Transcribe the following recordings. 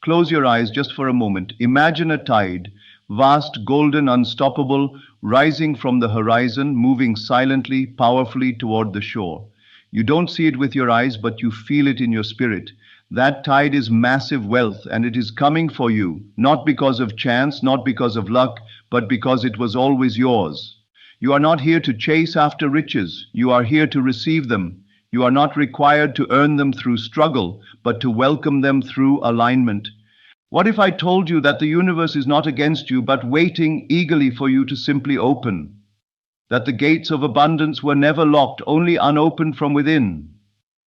Close your eyes just for a moment. Imagine a tide, vast, golden, unstoppable, rising from the horizon, moving silently, powerfully toward the shore. You don't see it with your eyes, but you feel it in your spirit. That tide is massive wealth, and it is coming for you, not because of chance, not because of luck, but because it was always yours. You are not here to chase after riches, you are here to receive them. You are not required to earn them through struggle, but to welcome them through alignment. What if I told you that the universe is not against you, but waiting eagerly for you to simply open? That the gates of abundance were never locked, only unopened from within.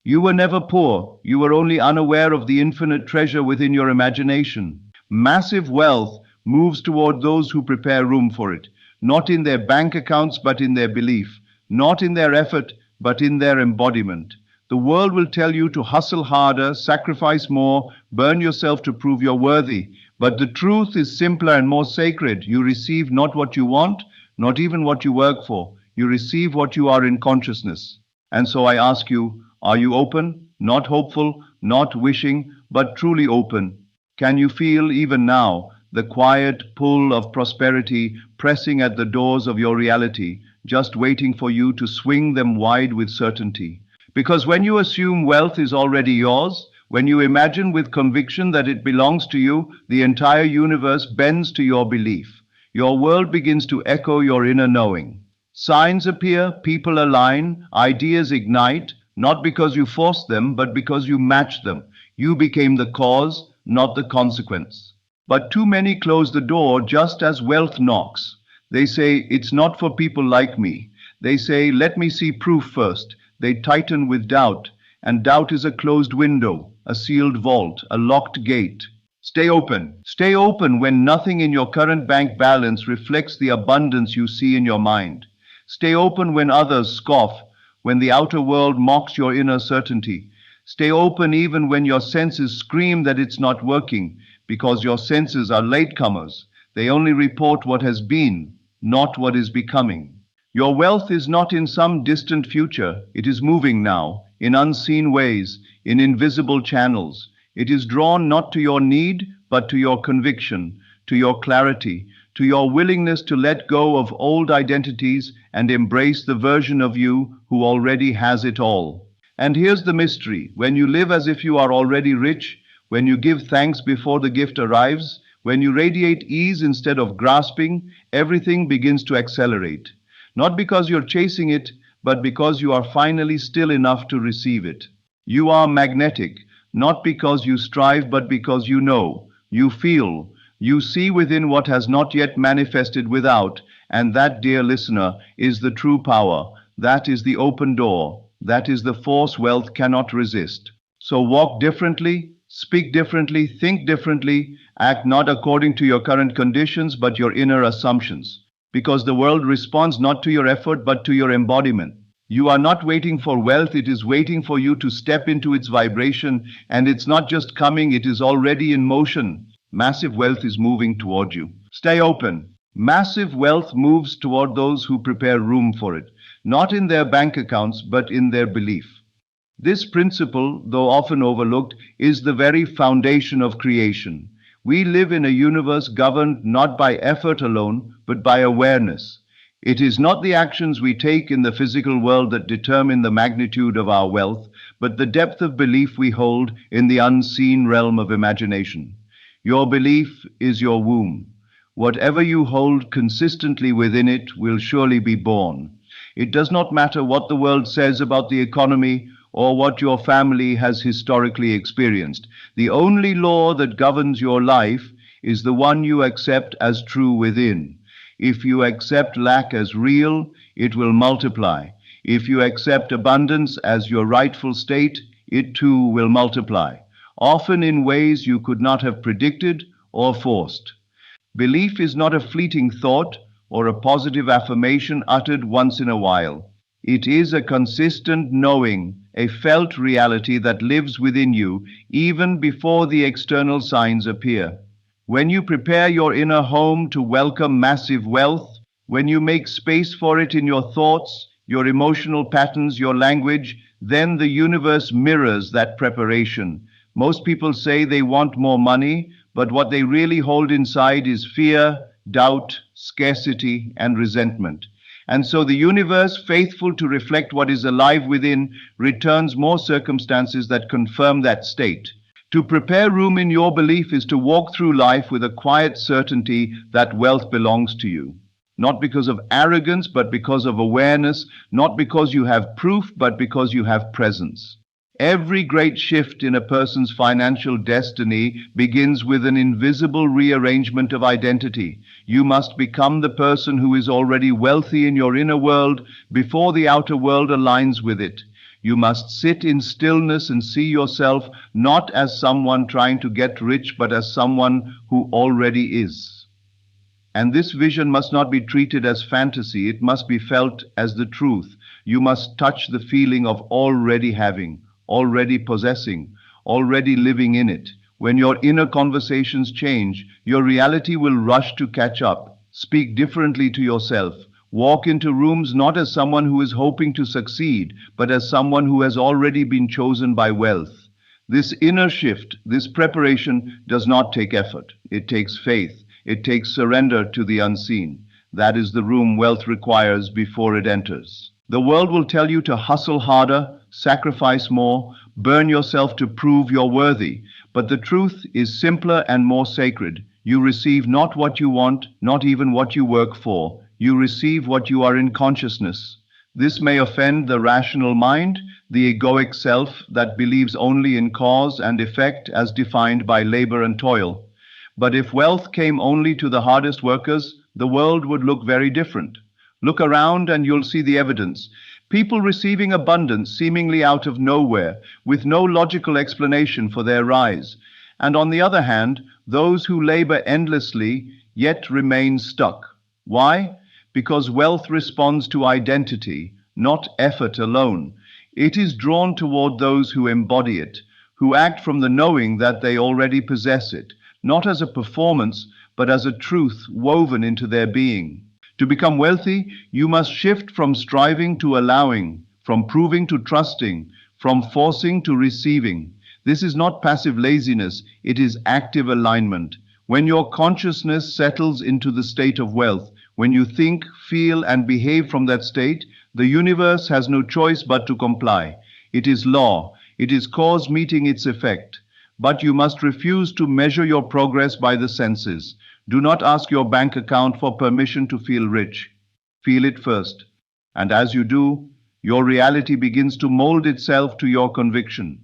You were never poor, you were only unaware of the infinite treasure within your imagination. Massive wealth moves toward those who prepare room for it, not in their bank accounts, but in their belief, not in their effort, but in their embodiment. The world will tell you to hustle harder, sacrifice more, burn yourself to prove you're worthy. But the truth is simpler and more sacred. You receive not what you want, not even what you work for. You receive what you are in consciousness. And so I ask you, are you open? Not hopeful, not wishing, but truly open. Can you feel even now the quiet pull of prosperity pressing at the doors of your reality, just waiting for you to swing them wide with certainty? Because when you assume wealth is already yours, when you imagine with conviction that it belongs to you, the entire universe bends to your belief. Your world begins to echo your inner knowing. Signs appear, people align, ideas ignite, not because you forced them, but because you matched them. You became the cause, not the consequence. But too many close the door just as wealth knocks. They say, it's not for people like me. They say, let me see proof first. They tighten with doubt, and doubt is a closed window, a sealed vault, a locked gate. Stay open. Stay open when nothing in your current bank balance reflects the abundance you see in your mind. Stay open when others scoff, when the outer world mocks your inner certainty. Stay open even when your senses scream that it's not working, because your senses are latecomers. They only report what has been, not what is becoming. Your wealth is not in some distant future. It is moving now, in unseen ways, in invisible channels. It is drawn not to your need, but to your conviction, to your clarity, to your willingness to let go of old identities and embrace the version of you who already has it all. And here's the mystery. When you live as if you are already rich, when you give thanks before the gift arrives, when you radiate ease instead of grasping, everything begins to accelerate. Not because you're chasing it, but because you are finally still enough to receive it. You are magnetic, not because you strive, but because you know, you feel, you see within what has not yet manifested without, and that, dear listener, is the true power. That is the open door. That is the force wealth cannot resist. So walk differently, speak differently, think differently, act not according to your current conditions, but your inner assumptions. Because the world responds not to your effort, but to your embodiment. You are not waiting for wealth, it is waiting for you to step into its vibration, and it's not just coming, it is already in motion. Massive wealth is moving toward you. Stay open. Massive wealth moves toward those who prepare room for it, not in their bank accounts, but in their belief. This principle, though often overlooked, is the very foundation of creation. We live in a universe governed not by effort alone, but by awareness. It is not the actions we take in the physical world that determine the magnitude of our wealth, but the depth of belief we hold in the unseen realm of imagination. Your belief is your womb. Whatever you hold consistently within it will surely be born. It does not matter what the world says about the economy or what your family has historically experienced. The only law that governs your life is the one you accept as true within. If you accept lack as real, it will multiply. If you accept abundance as your rightful state, it too will multiply, often in ways you could not have predicted or forced. Belief is not a fleeting thought or a positive affirmation uttered once in a while. It is a consistent knowing, a felt reality that lives within you even before the external signs appear. When you prepare your inner home to welcome massive wealth, when you make space for it in your thoughts, your emotional patterns, your language, then the universe mirrors that preparation. Most people say they want more money, but what they really hold inside is fear, doubt, scarcity, and resentment. And so the universe, faithful to reflect what is alive within, returns more circumstances that confirm that state. To prepare room in your belief is to walk through life with a quiet certainty that wealth belongs to you. Not because of arrogance, but because of awareness, not because you have proof, but because you have presence. Every great shift in a person's financial destiny begins with an invisible rearrangement of identity. You must become the person who is already wealthy in your inner world before the outer world aligns with it. You must sit in stillness and see yourself not as someone trying to get rich, but as someone who already is. And this vision must not be treated as fantasy, it must be felt as the truth. You must touch the feeling of already having, already possessing, already living in it. When your inner conversations change, your reality will rush to catch up. Speak differently to yourself. Walk into rooms not as someone who is hoping to succeed, but as someone who has already been chosen by wealth. This inner shift, this preparation does not take effort. It takes faith. It takes surrender to the unseen. That is the room wealth requires before it enters. The world will tell you to hustle harder, sacrifice more, burn yourself to prove you're worthy. But the truth is simpler and more sacred. You receive not what you want, not even what you work for. You receive what you are in consciousness. This may offend the rational mind, the egoic self that believes only in cause and effect as defined by labor and toil. But if wealth came only to the hardest workers, the world would look very different. Look around and you'll see the evidence. People receiving abundance seemingly out of nowhere, with no logical explanation for their rise. And on the other hand, those who labor endlessly yet remain stuck. Why? Because wealth responds to identity, not effort alone. It is drawn toward those who embody it, who act from the knowing that they already possess it, not as a performance, but as a truth woven into their being. To become wealthy, you must shift from striving to allowing, from proving to trusting, from forcing to receiving. This is not passive laziness, it is active alignment. When your consciousness settles into the state of wealth, when you think, feel, and behave from that state, the universe has no choice but to comply. It is law, it is cause meeting its effect. But you must refuse to measure your progress by the senses. Do not ask your bank account for permission to feel rich. Feel it first. And as you do, your reality begins to mold itself to your conviction.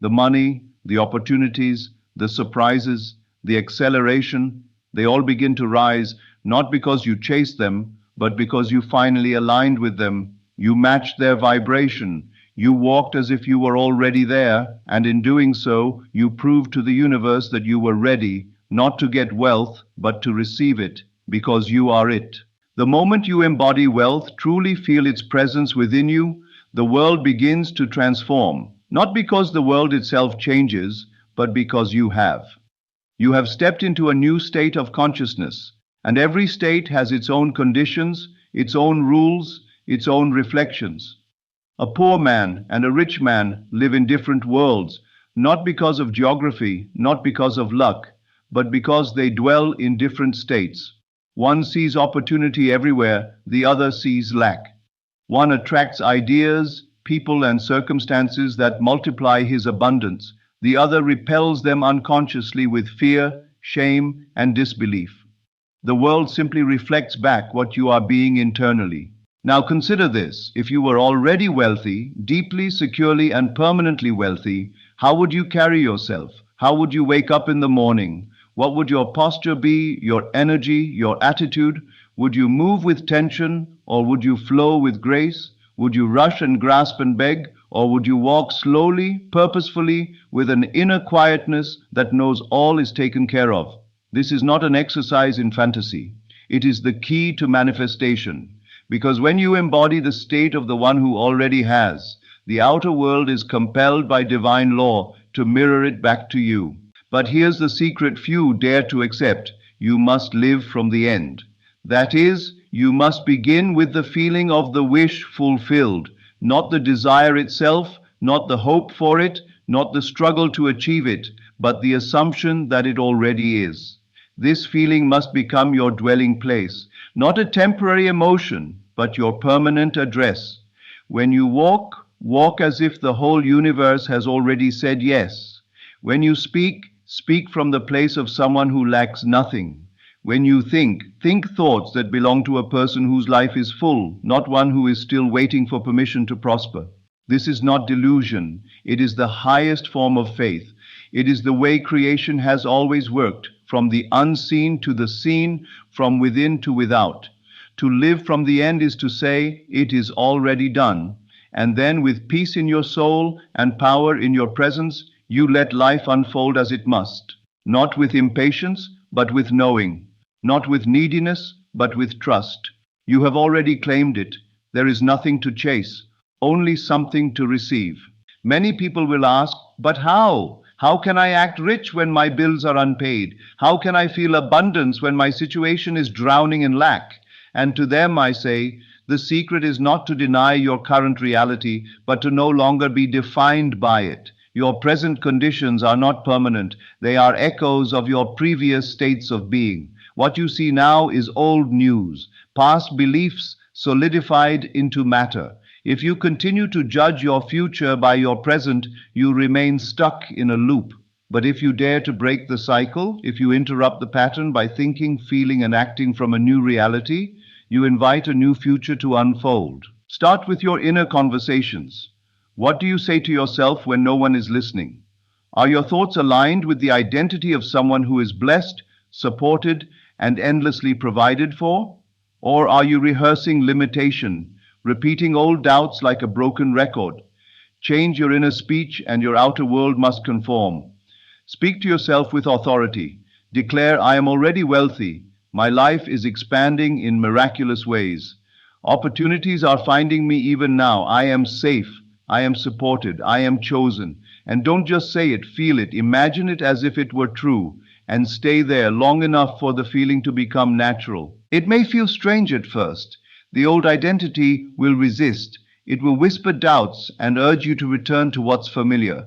The money, the opportunities, the surprises, the acceleration, they all begin to rise, not because you chased them, but because you finally aligned with them. You matched their vibration. You walked as if you were already there, and in doing so, you proved to the universe that you were ready, not to get wealth, but to receive it, because you are it. The moment you embody wealth, truly feel its presence within you, the world begins to transform, not because the world itself changes, but because you have. You have stepped into a new state of consciousness, and every state has its own conditions, its own rules, its own reflections. A poor man and a rich man live in different worlds, not because of geography, not because of luck, but because they dwell in different states. One sees opportunity everywhere, the other sees lack. One attracts ideas, people, and circumstances that multiply his abundance. The other repels them unconsciously with fear, shame, and disbelief. The world simply reflects back what you are being internally. Now consider this. If you were already wealthy, deeply, securely, and permanently wealthy, how would you carry yourself? How would you wake up in the morning? What would your posture be, your energy, your attitude? Would you move with tension, or would you flow with grace? Would you rush and grasp and beg, or would you walk slowly, purposefully, with an inner quietness that knows all is taken care of? This is not an exercise in fantasy. It is the key to manifestation. Because when you embody the state of the one who already has, the outer world is compelled by divine law to mirror it back to you. But here's the secret few dare to accept. You must live from the end. That is, you must begin with the feeling of the wish fulfilled, not the desire itself, not the hope for it, not the struggle to achieve it, but the assumption that it already is. This feeling must become your dwelling place, not a temporary emotion, but your permanent address. When you walk, walk as if the whole universe has already said yes. When you speak, speak from the place of someone who lacks nothing. When you think, think thoughts that belong to a person whose life is full, not one who is still waiting for permission to prosper. This is not delusion. It is the highest form of faith. It is the way creation has always worked, from the unseen to the seen, from within to without. To live from the end is to say, it is already done. And then, with peace in your soul and power in your presence, you let life unfold as it must. Not with impatience, but with knowing. Not with neediness, but with trust. You have already claimed it. There is nothing to chase, only something to receive. Many people will ask, but how? How can I act rich when my bills are unpaid? How can I feel abundance when my situation is drowning in lack? And to them I say, the secret is not to deny your current reality, but to no longer be defined by it. Your present conditions are not permanent. They are echoes of your previous states of being. What you see now is old news, past beliefs solidified into matter. If you continue to judge your future by your present, you remain stuck in a loop. But if you dare to break the cycle, if you interrupt the pattern by thinking, feeling, and acting from a new reality, you invite a new future to unfold. Start with your inner conversations. What do you say to yourself when no one is listening? Are your thoughts aligned with the identity of someone who is blessed, supported, and endlessly provided for? Or are you rehearsing limitation, repeating old doubts like a broken record? Change your inner speech and your outer world must conform. Speak to yourself with authority. Declare, I am already wealthy. My life is expanding in miraculous ways. Opportunities are finding me even now. I am safe. I am supported. I am chosen. And don't just say it, feel it. Imagine it as if it were true. And stay there long enough for the feeling to become natural. It may feel strange at first. The old identity will resist. It will whisper doubts and urge you to return to what's familiar.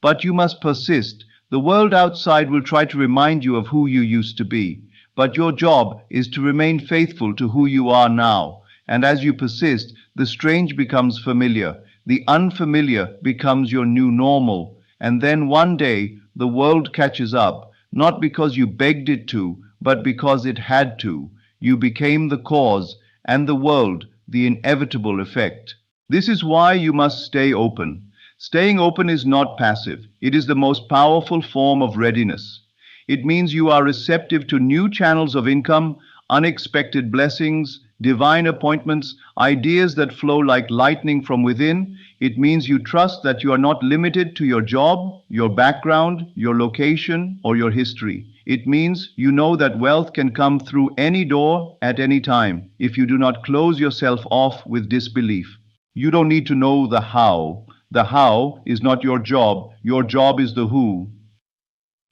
But you must persist. The world outside will try to remind you of who you used to be. But your job is to remain faithful to who you are now. And as you persist, the strange becomes familiar. The unfamiliar becomes your new normal. And then one day, the world catches up, not because you begged it to, but because it had to. You became the cause, and the world, the inevitable effect. This is why you must stay open. Staying open is not passive. It is the most powerful form of readiness. It means you are receptive to new channels of income, unexpected blessings, divine appointments, ideas that flow like lightning from within. It means you trust that you are not limited to your job, your background, your location, or your history. It means you know that wealth can come through any door at any time if you do not close yourself off with disbelief. You don't need to know the how. The how is not your job. Your job is the who.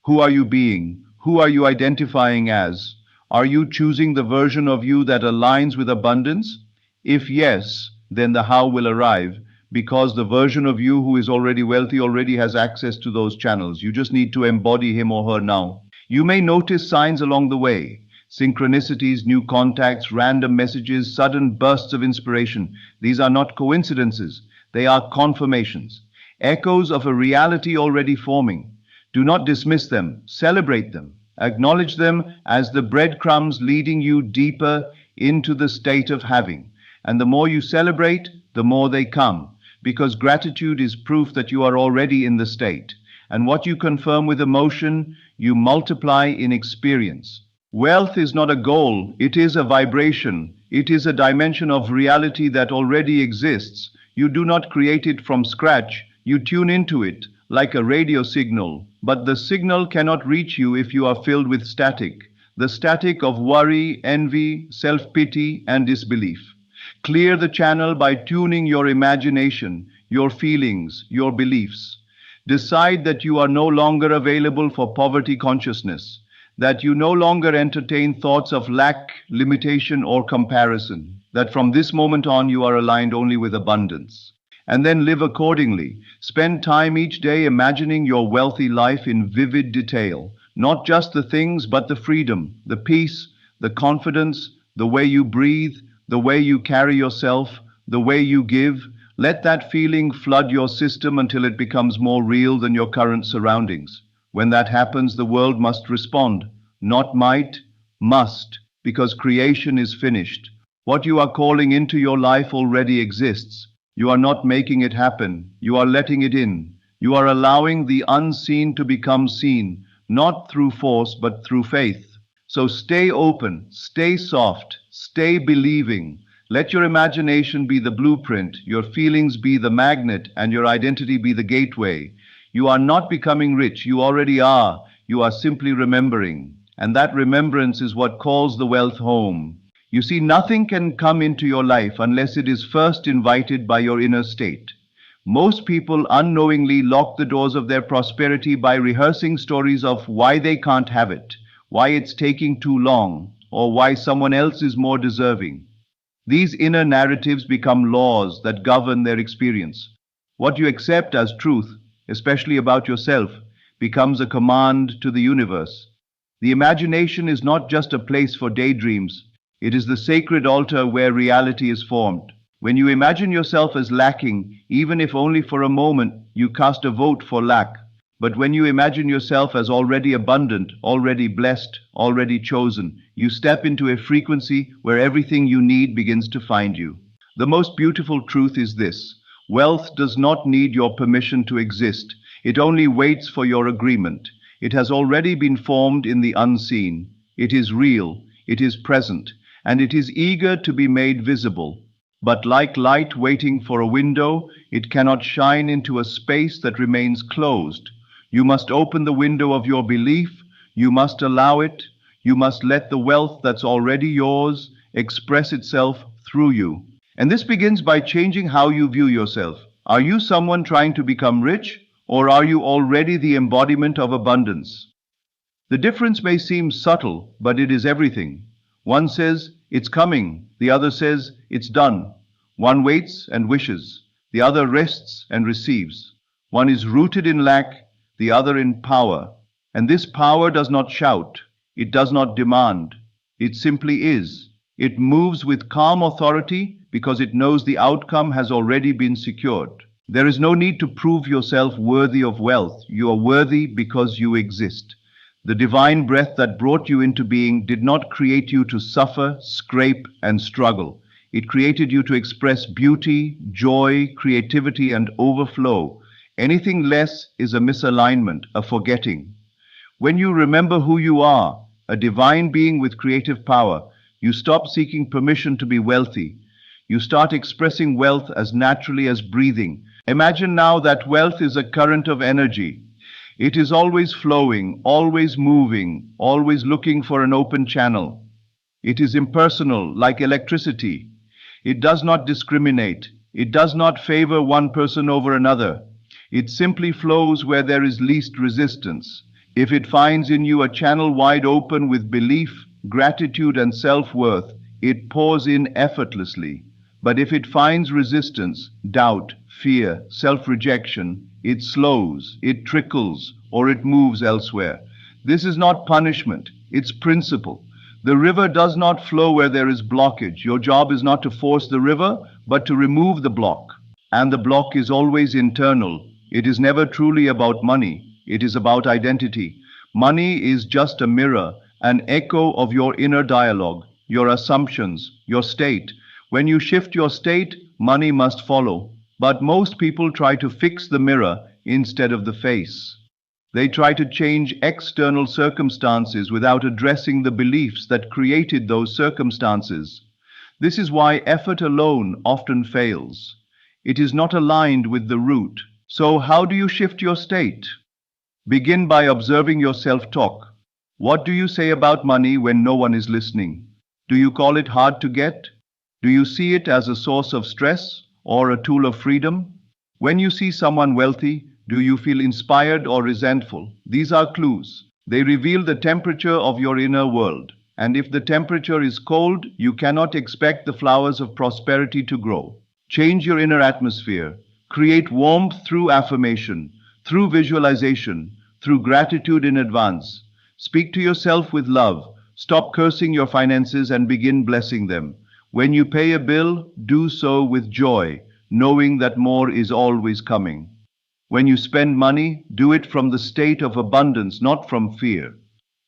Who are you being? Who are you identifying as? Are you choosing the version of you that aligns with abundance? If yes, then the how will arrive, because the version of you who is already wealthy already has access to those channels. You just need to embody him or her now. You may notice signs along the way, synchronicities, new contacts, random messages, sudden bursts of inspiration. These are not coincidences. They are confirmations, echoes of a reality already forming. Do not dismiss them. Celebrate them. Acknowledge them as the breadcrumbs leading you deeper into the state of having. And the more you celebrate, the more they come, because gratitude is proof that you are already in the state. And what you confirm with emotion, you multiply in experience. Wealth is not a goal, it is a vibration. It is a dimension of reality that already exists. You do not create it from scratch, you tune into it like a radio signal. But the signal cannot reach you if you are filled with static, the static of worry, envy, self-pity, and disbelief. Clear the channel by tuning your imagination, your feelings, your beliefs. Decide that you are no longer available for poverty consciousness, that you no longer entertain thoughts of lack, limitation, or comparison, that from this moment on you are aligned only with abundance. and then live accordingly. Spend time each day imagining your wealthy life in vivid detail. Not just the things, but the freedom, the peace, the confidence, the way you breathe, the way you carry yourself, the way you give. Let that feeling flood your system until it becomes more real than your current surroundings. When that happens, the world must respond. Not might, must, because creation is finished. What you are calling into your life already exists. You are not making it happen. You are letting it in. You are allowing the unseen to become seen, not through force, but through faith. So stay open, stay soft, stay believing. Let your imagination be the blueprint, your feelings be the magnet, and your identity be the gateway. You are not becoming rich, you already are. You are simply remembering. And that remembrance is what calls the wealth home. You see, nothing can come into your life unless it is first invited by your inner state. Most people unknowingly lock the doors of their prosperity by rehearsing stories of why they can't have it, why it's taking too long, or why someone else is more deserving. These inner narratives become laws that govern their experience. What you accept as truth, especially about yourself, becomes a command to the universe. The imagination is not just a place for daydreams, it is the sacred altar where reality is formed. When you imagine yourself as lacking, even if only for a moment, you cast a vote for lack. But when you imagine yourself as already abundant, already blessed, already chosen, you step into a frequency where everything you need begins to find you. The most beautiful truth is this: wealth does not need your permission to exist. It only waits for your agreement. It has already been formed in the unseen. It is real, it is present, and it is eager to be made visible. But like light waiting for a window, it cannot shine into a space that remains closed. You must open the window of your belief, you must allow it, you must let the wealth that's already yours express itself through you. And this begins by changing how you view yourself. Are you someone trying to become rich, or are you already the embodiment of abundance? The difference may seem subtle, but it is everything. One says, it's coming, the other says, it's done. One waits and wishes, the other rests and receives. One is rooted in lack, the other in power. And this power does not shout, it does not demand, it simply is. It moves with calm authority because it knows the outcome has already been secured. There is no need to prove yourself worthy of wealth. You are worthy because you exist. The divine breath that brought you into being did not create you to suffer, scrape, and struggle. It created you to express beauty, joy, creativity, and overflow. Anything less is a misalignment, a forgetting. When you remember who you are, a divine being with creative power, you stop seeking permission to be wealthy. You start expressing wealth as naturally as breathing. Imagine now that wealth is a current of energy. It is always flowing, always moving, always looking for an open channel. It is impersonal, like electricity. It does not discriminate. It does not favor one person over another. It simply flows where there is least resistance. If it finds in you a channel wide open with belief, gratitude, and self-worth, it pours in effortlessly. But if it finds resistance, doubt, fear, self-rejection, it slows, it trickles, or it moves elsewhere. This is not punishment, it's principle. The river does not flow where there is blockage. Your job is not to force the river, but to remove the block. And the block is always internal. It is never truly about money. It is about identity. Money is just a mirror, an echo of your inner dialogue, your assumptions, your state. When you shift your state, money must follow. But most people try to fix the mirror instead of the face. They try to change external circumstances without addressing the beliefs that created those circumstances. This is why effort alone often fails. It is not aligned with the root. So how do you shift your state? Begin by observing your self-talk. What do you say about money when no one is listening? Do you call it hard to get? Do you see it as a source of stress or a tool of freedom? When you see someone wealthy, do you feel inspired or resentful? These are clues. They reveal the temperature of your inner world. And if the temperature is cold, you cannot expect the flowers of prosperity to grow. Change your inner atmosphere. Create warmth through affirmation, through visualization, through gratitude in advance. Speak to yourself with love. Stop cursing your finances and begin blessing them. When you pay a bill, do so with joy, knowing that more is always coming. When you spend money, do it from the state of abundance, not from fear.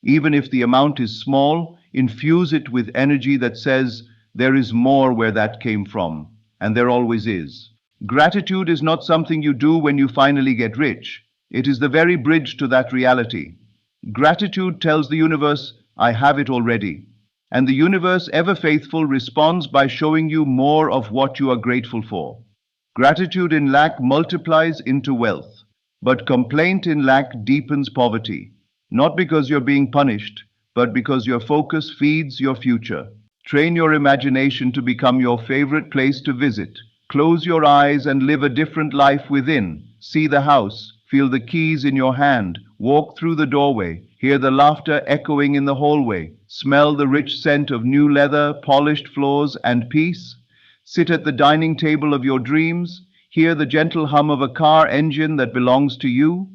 Even if the amount is small, infuse it with energy that says, there is more where that came from, and there always is. Gratitude is not something you do when you finally get rich. It is the very bridge to that reality. Gratitude tells the universe, I have it already. And the universe, ever faithful, responds by showing you more of what you are grateful for. Gratitude in lack multiplies into wealth, but complaint in lack deepens poverty. Not because you're being punished, but because your focus feeds your future. Train your imagination to become your favorite place to visit. Close your eyes and live a different life within. See the house, feel the keys in your hand, walk through the doorway, hear the laughter echoing in the hallway, smell the rich scent of new leather, polished floors, and peace. Sit at the dining table of your dreams, hear the gentle hum of a car engine that belongs to you.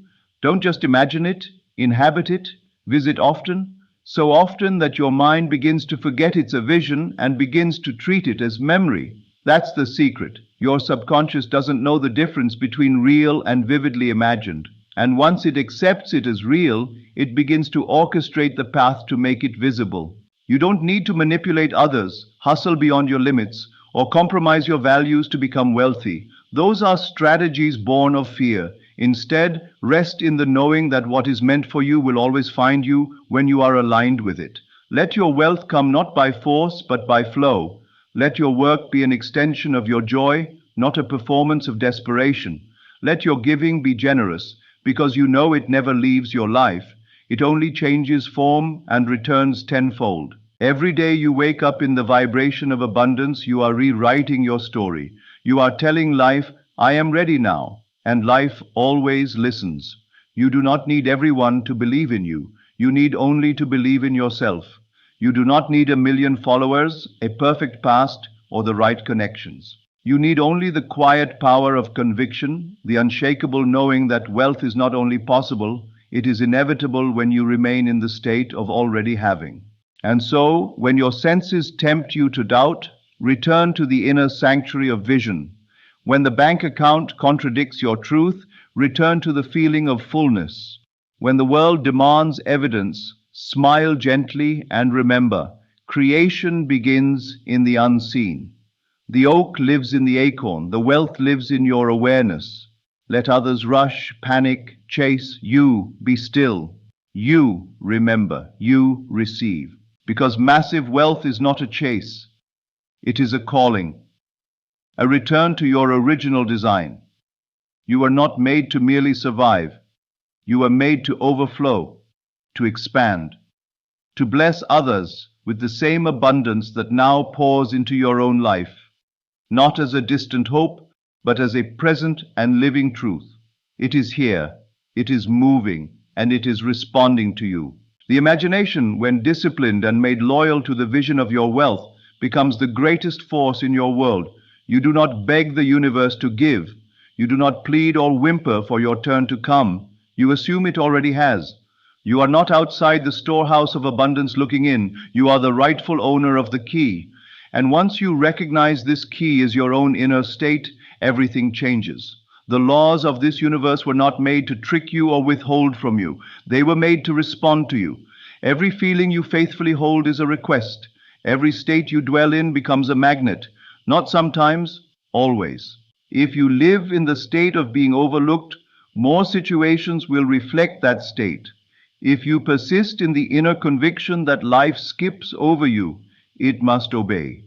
Don't just imagine it, inhabit it, visit often, so often that your mind begins to forget it's a vision and begins to treat it as memory. That's the secret. Your subconscious doesn't know the difference between real and vividly imagined. And once it accepts it as real, it begins to orchestrate the path to make it visible. You don't need to manipulate others, hustle beyond your limits, or compromise your values to become wealthy. Those are strategies born of fear. Instead, rest in the knowing that what is meant for you will always find you when you are aligned with it. Let your wealth come not by force, but by flow. Let your work be an extension of your joy, not a performance of desperation. Let your giving be generous, because you know it never leaves your life. It only changes form and returns tenfold. Every day you wake up in the vibration of abundance, you are rewriting your story. You are telling life, I am ready now, and life always listens. You do not need everyone to believe in you. You need only to believe in yourself. You do not need 1,000,000 followers, a perfect past, or the right connections. You need only the quiet power of conviction, the unshakable knowing that wealth is not only possible, it is inevitable when you remain in the state of already having. And so, when your senses tempt you to doubt, return to the inner sanctuary of vision. When the bank account contradicts your truth, return to the feeling of fullness. When the world demands evidence, smile gently and remember, creation begins in the unseen. The oak lives in the acorn, the wealth lives in your awareness. Let others rush, panic, chase, you be still. You remember, you receive. Because massive wealth is not a chase, it is a calling, a return to your original design. You are not made to merely survive. You are made to overflow, to expand, to bless others with the same abundance that now pours into your own life, not as a distant hope, but as a present and living truth. It is here, it is moving, and it is responding to you. The imagination, when disciplined and made loyal to the vision of your wealth, becomes the greatest force in your world. You do not beg the universe to give. You do not plead or whimper for your turn to come. You assume it already has. You are not outside the storehouse of abundance looking in. You are the rightful owner of the key. And once you recognize this key as your own inner state, everything changes. The laws of this universe were not made to trick you or withhold from you. They were made to respond to you. Every feeling you faithfully hold is a request. Every state you dwell in becomes a magnet. Not sometimes, always. If you live in the state of being overlooked, more situations will reflect that state. If you persist in the inner conviction that life skips over you, it must obey.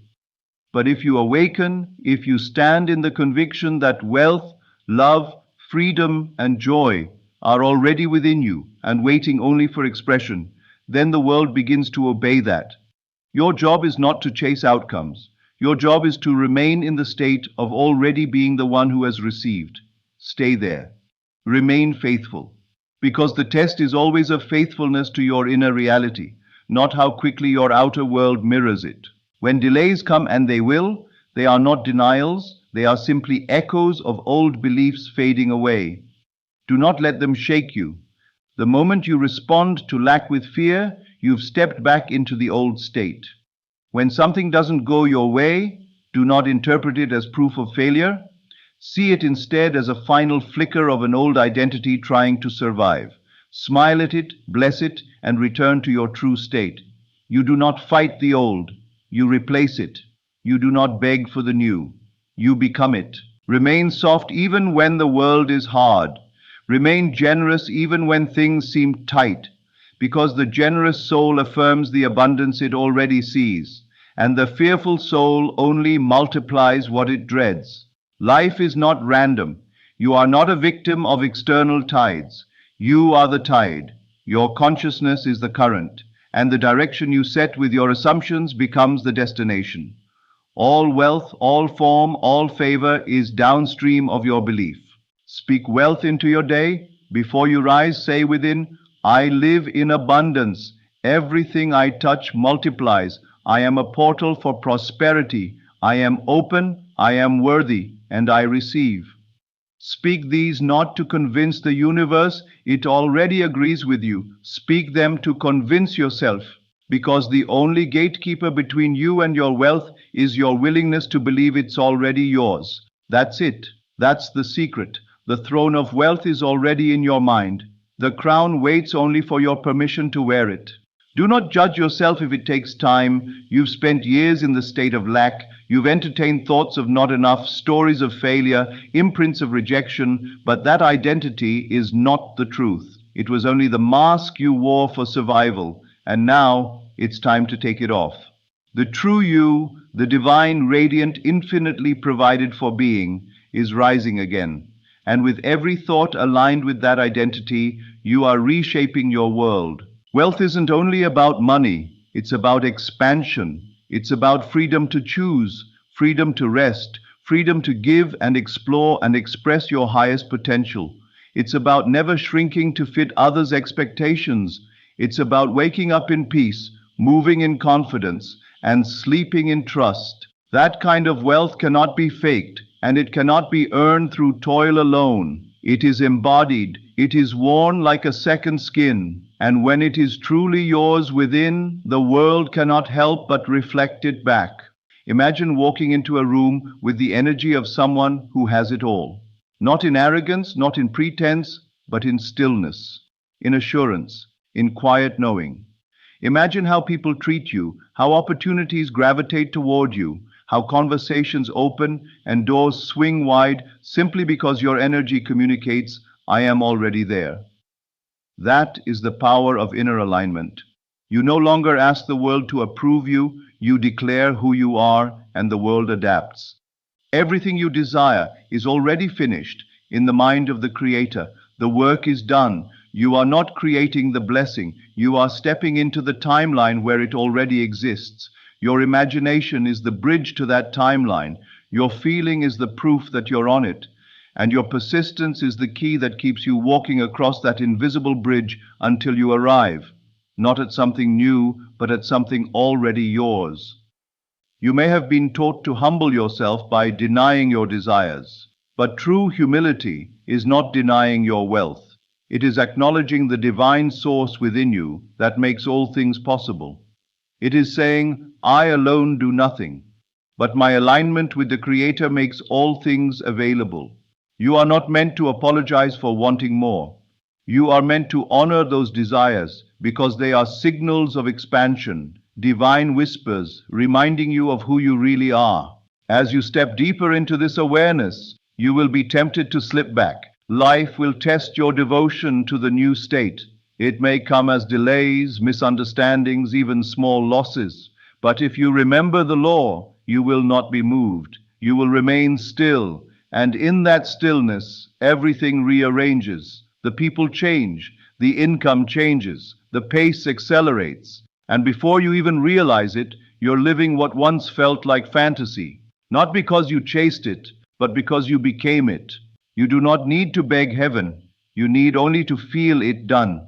But if you awaken, if you stand in the conviction that wealth, love, freedom, and joy are already within you and waiting only for expression, then the world begins to obey that. Your job is not to chase outcomes. Your job is to remain in the state of already being the one who has received. Stay there. Remain faithful. Because the test is always of faithfulness to your inner reality, not how quickly your outer world mirrors it. When delays come, and they will, they are not denials, They are simply echoes of old beliefs fading away. Do not let them shake you. The moment you respond to lack with fear, you've stepped back into the old state. When something doesn't go your way, do not interpret it as proof of failure. See it instead as a final flicker of an old identity trying to survive. Smile at it, bless it, and return to your true state. You do not fight the old, you replace it. You do not beg for the new, you become it. Remain soft even when the world is hard. Remain generous even when things seem tight, because the generous soul affirms the abundance it already sees, and the fearful soul only multiplies what it dreads. Life is not random. You are not a victim of external tides. You are the tide. Your consciousness is the current, and the direction you set with your assumptions becomes the destination. All wealth, all form, all favor is downstream of your belief. Speak wealth into your day. Before you rise, say within, I live in abundance. Everything I touch multiplies. I am a portal for prosperity. I am open, I am worthy, and I receive. Speak these not to convince the universe, it already agrees with you. Speak them to convince yourself, because the only gatekeeper between you and your wealth is your willingness to believe it's already yours. That's it. That's the secret. The throne of wealth is already in your mind. The crown waits only for your permission to wear it. Do not judge yourself if it takes time. You've spent years in the state of lack. You've entertained thoughts of not enough, stories of failure, imprints of rejection, but that identity is not the truth. It was only the mask you wore for survival, and now it's time to take it off. The true you, the divine, radiant, infinitely provided for being, is rising again. And with every thought aligned with that identity, you are reshaping your world. Wealth isn't only about money, it's about expansion. It's about freedom to choose, freedom to rest, freedom to give and explore and express your highest potential. It's about never shrinking to fit others' expectations. It's about waking up in peace, moving in confidence, and sleeping in trust. That kind of wealth cannot be faked, and it cannot be earned through toil alone. It is embodied, it is worn like a second skin, and when it is truly yours within, the world cannot help but reflect it back. Imagine walking into a room with the energy of someone who has it all. Not in arrogance, not in pretense, but in stillness, in assurance, in quiet knowing. Imagine how people treat you, how opportunities gravitate toward you, how conversations open and doors swing wide simply because your energy communicates, I am already there. That is the power of inner alignment. You no longer ask the world to approve you, you declare who you are, and the world adapts. Everything you desire is already finished in the mind of the Creator. The work is done. You are not creating the blessing, you are stepping into the timeline where it already exists. Your imagination is the bridge to that timeline. Your feeling is the proof that you're on it. And your persistence is the key that keeps you walking across that invisible bridge until you arrive, not at something new, but at something already yours. You may have been taught to humble yourself by denying your desires, but true humility is not denying your wealth. It is acknowledging the divine source within you that makes all things possible. It is saying, I alone do nothing, but my alignment with the Creator makes all things available. You are not meant to apologize for wanting more. You are meant to honor those desires because they are signals of expansion, divine whispers reminding you of who you really are. As you step deeper into this awareness, you will be tempted to slip back. Life will test your devotion to the new state. It may come as delays, misunderstandings, even small losses. But if you remember the law, you will not be moved. You will remain still. And in that stillness, everything rearranges. The people change. The income changes. The pace accelerates. And before you even realize it, you're living what once felt like fantasy. Not because you chased it, but because you became it. You do not need to beg heaven. You need only to feel it done.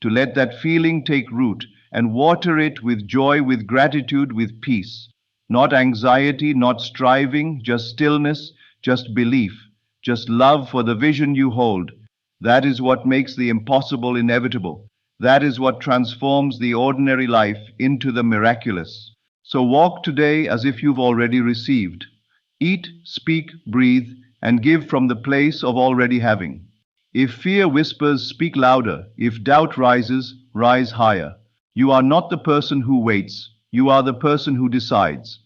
To let that feeling take root and water it with joy, with gratitude, with peace. Not anxiety, not striving, just stillness, just belief, just love for the vision you hold. That is what makes the impossible inevitable. That is what transforms the ordinary life into the miraculous. So walk today as if you've already received. Eat, speak, breathe, and give from the place of already having. If fear whispers, speak louder. If doubt rises, rise higher. You are not the person who waits. You are the person who decides.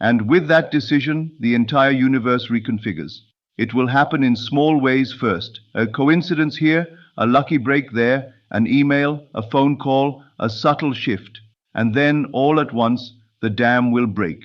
And with that decision, the entire universe reconfigures. It will happen in small ways first. A coincidence here, a lucky break there, an email, a phone call, a subtle shift. And then, all at once, the dam will break.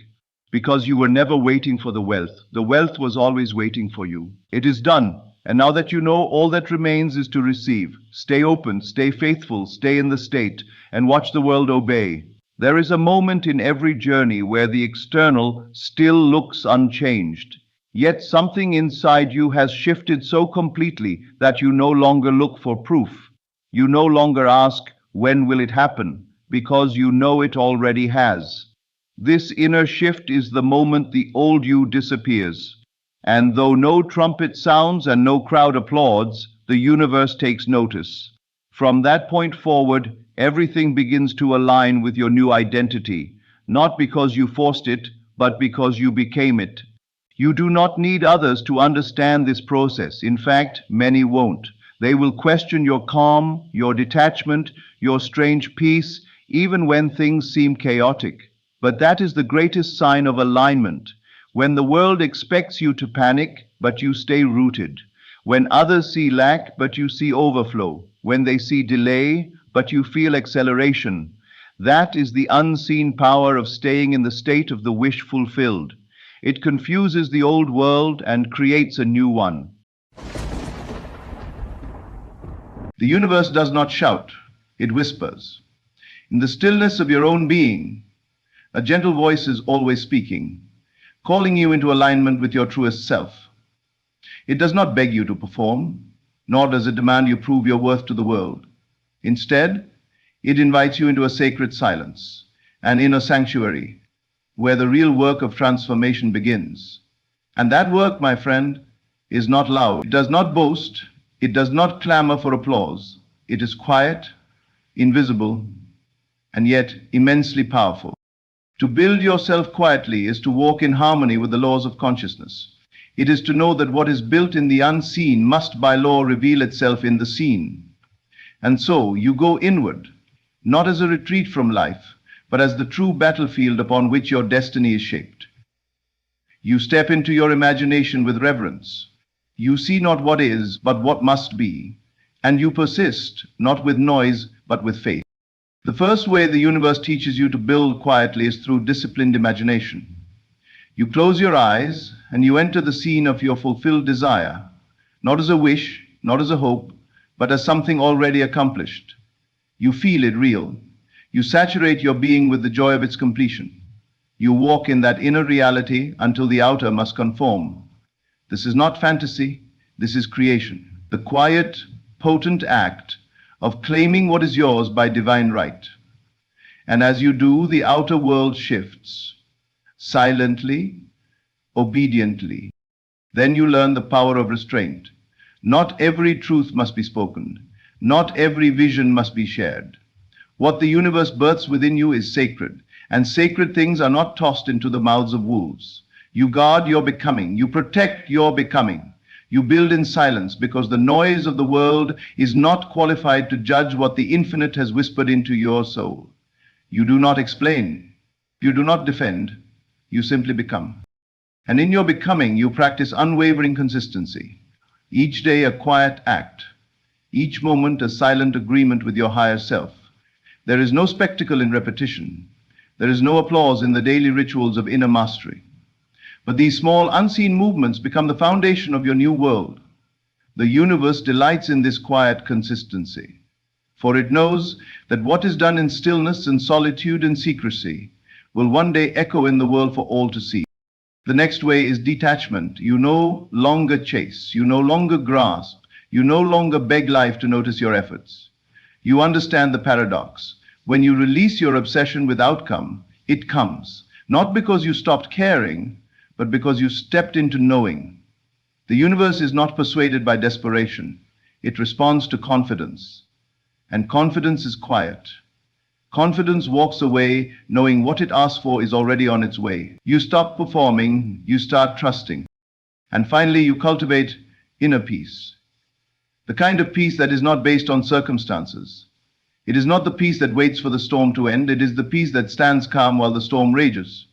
Because you were never waiting for the wealth. The wealth was always waiting for you. It is done. And now that you know, all that remains is to receive. Stay open, stay faithful, stay in the state, and watch the world obey. There is a moment in every journey where the external still looks unchanged. Yet something inside you has shifted so completely that you no longer look for proof. You no longer ask, when will it happen? Because you know it already has. This inner shift is the moment the old you disappears. And though no trumpet sounds and no crowd applauds, the universe takes notice. From that point forward, everything begins to align with your new identity, not because you forced it, but because you became it. You do not need others to understand this process. In fact, many won't. They will question your calm, your detachment, your strange peace, even when things seem chaotic. But that is the greatest sign of alignment. When the world expects you to panic, but you stay rooted. When others see lack, but you see overflow. When they see delay, but you feel acceleration. That is the unseen power of staying in the state of the wish fulfilled. It confuses the old world and creates a new one. The universe does not shout, it whispers. In the stillness of your own being, a gentle voice is always speaking, calling you into alignment with your truest self. It does not beg you to perform, nor does it demand you prove your worth to the world. Instead, it invites you into a sacred silence, an inner sanctuary, where the real work of transformation begins. And that work, my friend, is not loud. It does not boast. It does not clamor for applause. It is quiet, invisible, and yet immensely powerful. To build yourself quietly is to walk in harmony with the laws of consciousness. It is to know that what is built in the unseen must by law reveal itself in the seen. And so you go inward, not as a retreat from life, but as the true battlefield upon which your destiny is shaped. You step into your imagination with reverence. You see not what is, but what must be. And you persist, not with noise, but with faith. The first way the universe teaches you to build quietly is through disciplined imagination. You close your eyes and you enter the scene of your fulfilled desire, not as a wish, not as a hope, but as something already accomplished. You feel it real. You saturate your being with the joy of its completion. You walk in that inner reality until the outer must conform. This is not fantasy, this is creation. The quiet, potent act of claiming what is yours by divine right. And as you do, the outer world shifts, silently, obediently. Then you learn the power of restraint. Not every truth must be spoken. Not every vision must be shared. What the universe births within you is sacred, and sacred things are not tossed into the mouths of wolves. You guard your becoming. You protect your becoming. You build in silence because the noise of the world is not qualified to judge what the infinite has whispered into your soul. You do not explain. You do not defend. You simply become. And in your becoming, you practice unwavering consistency. Each day a quiet act. Each moment a silent agreement with your higher self. There is no spectacle in repetition. There is no applause in the daily rituals of inner mastery. But these small unseen movements become the foundation of your new world. The universe delights in this quiet consistency, for it knows that what is done in stillness and solitude and secrecy will one day echo in the world for all to see. The next way is detachment. You no longer chase, you no longer grasp, you no longer beg life to notice your efforts. You understand the paradox. When you release your obsession with outcome, it comes, not because you stopped caring, but because you stepped into knowing. The universe is not persuaded by desperation. It responds to confidence. And confidence is quiet. Confidence walks away knowing what it asks for is already on its way. You stop performing, you start trusting. And finally, you cultivate inner peace. The kind of peace that is not based on circumstances. It is not the peace that waits for the storm to end. It is the peace that stands calm while the storm rages.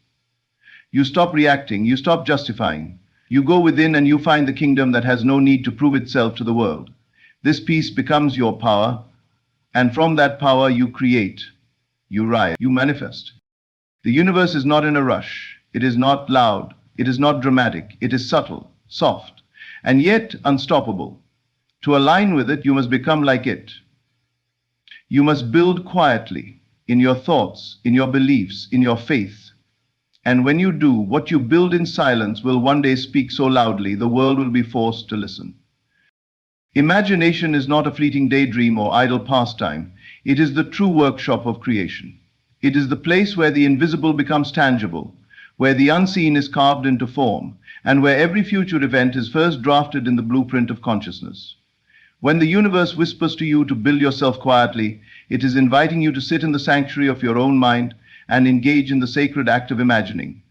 You stop reacting. You stop justifying. You go within and you find the kingdom that has no need to prove itself to the world. This peace becomes your power, and from that power you create, you rise, you manifest. The universe is not in a rush. It is not loud. It is not dramatic. It is subtle, soft, and yet unstoppable. To align with it, you must become like it. You must build quietly in your thoughts, in your beliefs, in your faith. And when you do, what you build in silence will one day speak so loudly the world will be forced to listen. Imagination is not a fleeting daydream or idle pastime. It is the true workshop of creation. It is the place where the invisible becomes tangible, where the unseen is carved into form, and where every future event is first drafted in the blueprint of consciousness. When the universe whispers to you to build yourself quietly, it is inviting you to sit in the sanctuary of your own mind and engage in the sacred act of imagining,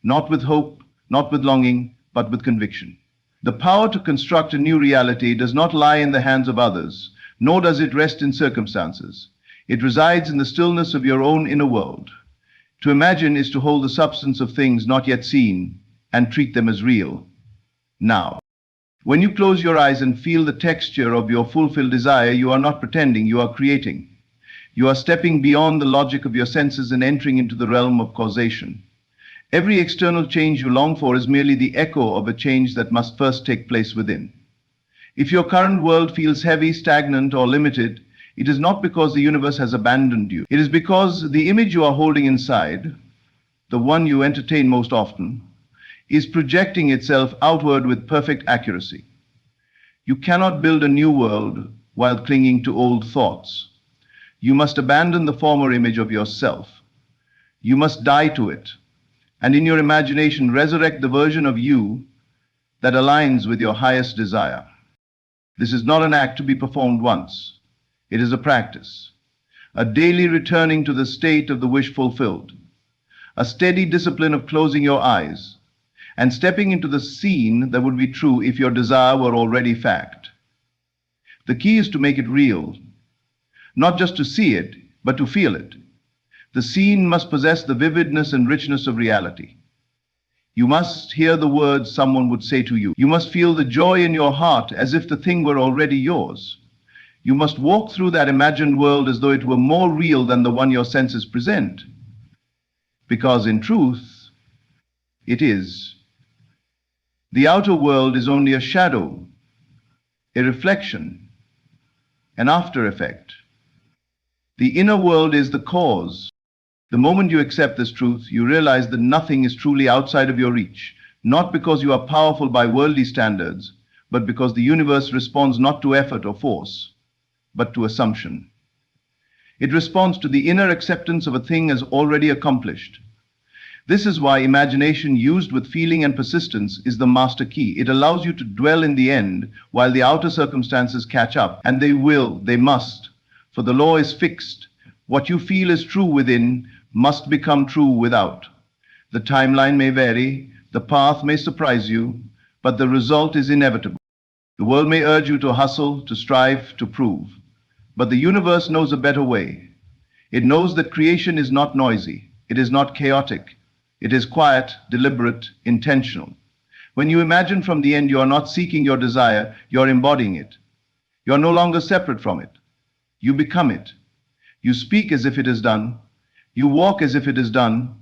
not with hope, not with longing, but with conviction. The power to construct a new reality does not lie in the hands of others, nor does it rest in circumstances. It resides in the stillness of your own inner world. To imagine is to hold the substance of things not yet seen and treat them as real. Now, when you close your eyes and feel the texture of your fulfilled desire, you are not pretending, you are creating. You are stepping beyond the logic of your senses and entering into the realm of causation. Every external change you long for is merely the echo of a change that must first take place within. If your current world feels heavy, stagnant, or limited, it is not because the universe has abandoned you. It is because the image you are holding inside, the one you entertain most often, is projecting itself outward with perfect accuracy. You cannot build a new world while clinging to old thoughts. You must abandon the former image of yourself. You must die to it, and in your imagination resurrect the version of you that aligns with your highest desire. This is not an act to be performed once. It is a practice, a daily returning to the state of the wish fulfilled, a steady discipline of closing your eyes and stepping into the scene that would be true if your desire were already fact. The key is to make it real, not just to see it, but to feel it. The scene must possess the vividness and richness of reality. You must hear the words someone would say to you. You must feel the joy in your heart as if the thing were already yours. You must walk through that imagined world as though it were more real than the one your senses present. Because in truth, it is. The outer world is only a shadow, a reflection, an after effect. The inner world is the cause. The moment you accept this truth, you realize that nothing is truly outside of your reach, not because you are powerful by worldly standards, but because the universe responds not to effort or force, but to assumption. It responds to the inner acceptance of a thing as already accomplished. This is why imagination used with feeling and persistence is the master key. It allows you to dwell in the end while the outer circumstances catch up, and they will, they must, for the law is fixed. What you feel is true within must become true without. The timeline may vary, the path may surprise you, but the result is inevitable. The world may urge you to hustle, to strive, to prove, but the universe knows a better way. It knows that creation is not noisy, it is not chaotic. It is quiet, deliberate, intentional. When you imagine from the end, you are not seeking your desire, you are embodying it. You are no longer separate from it. You become it. You speak as if it is done. You walk as if it is done.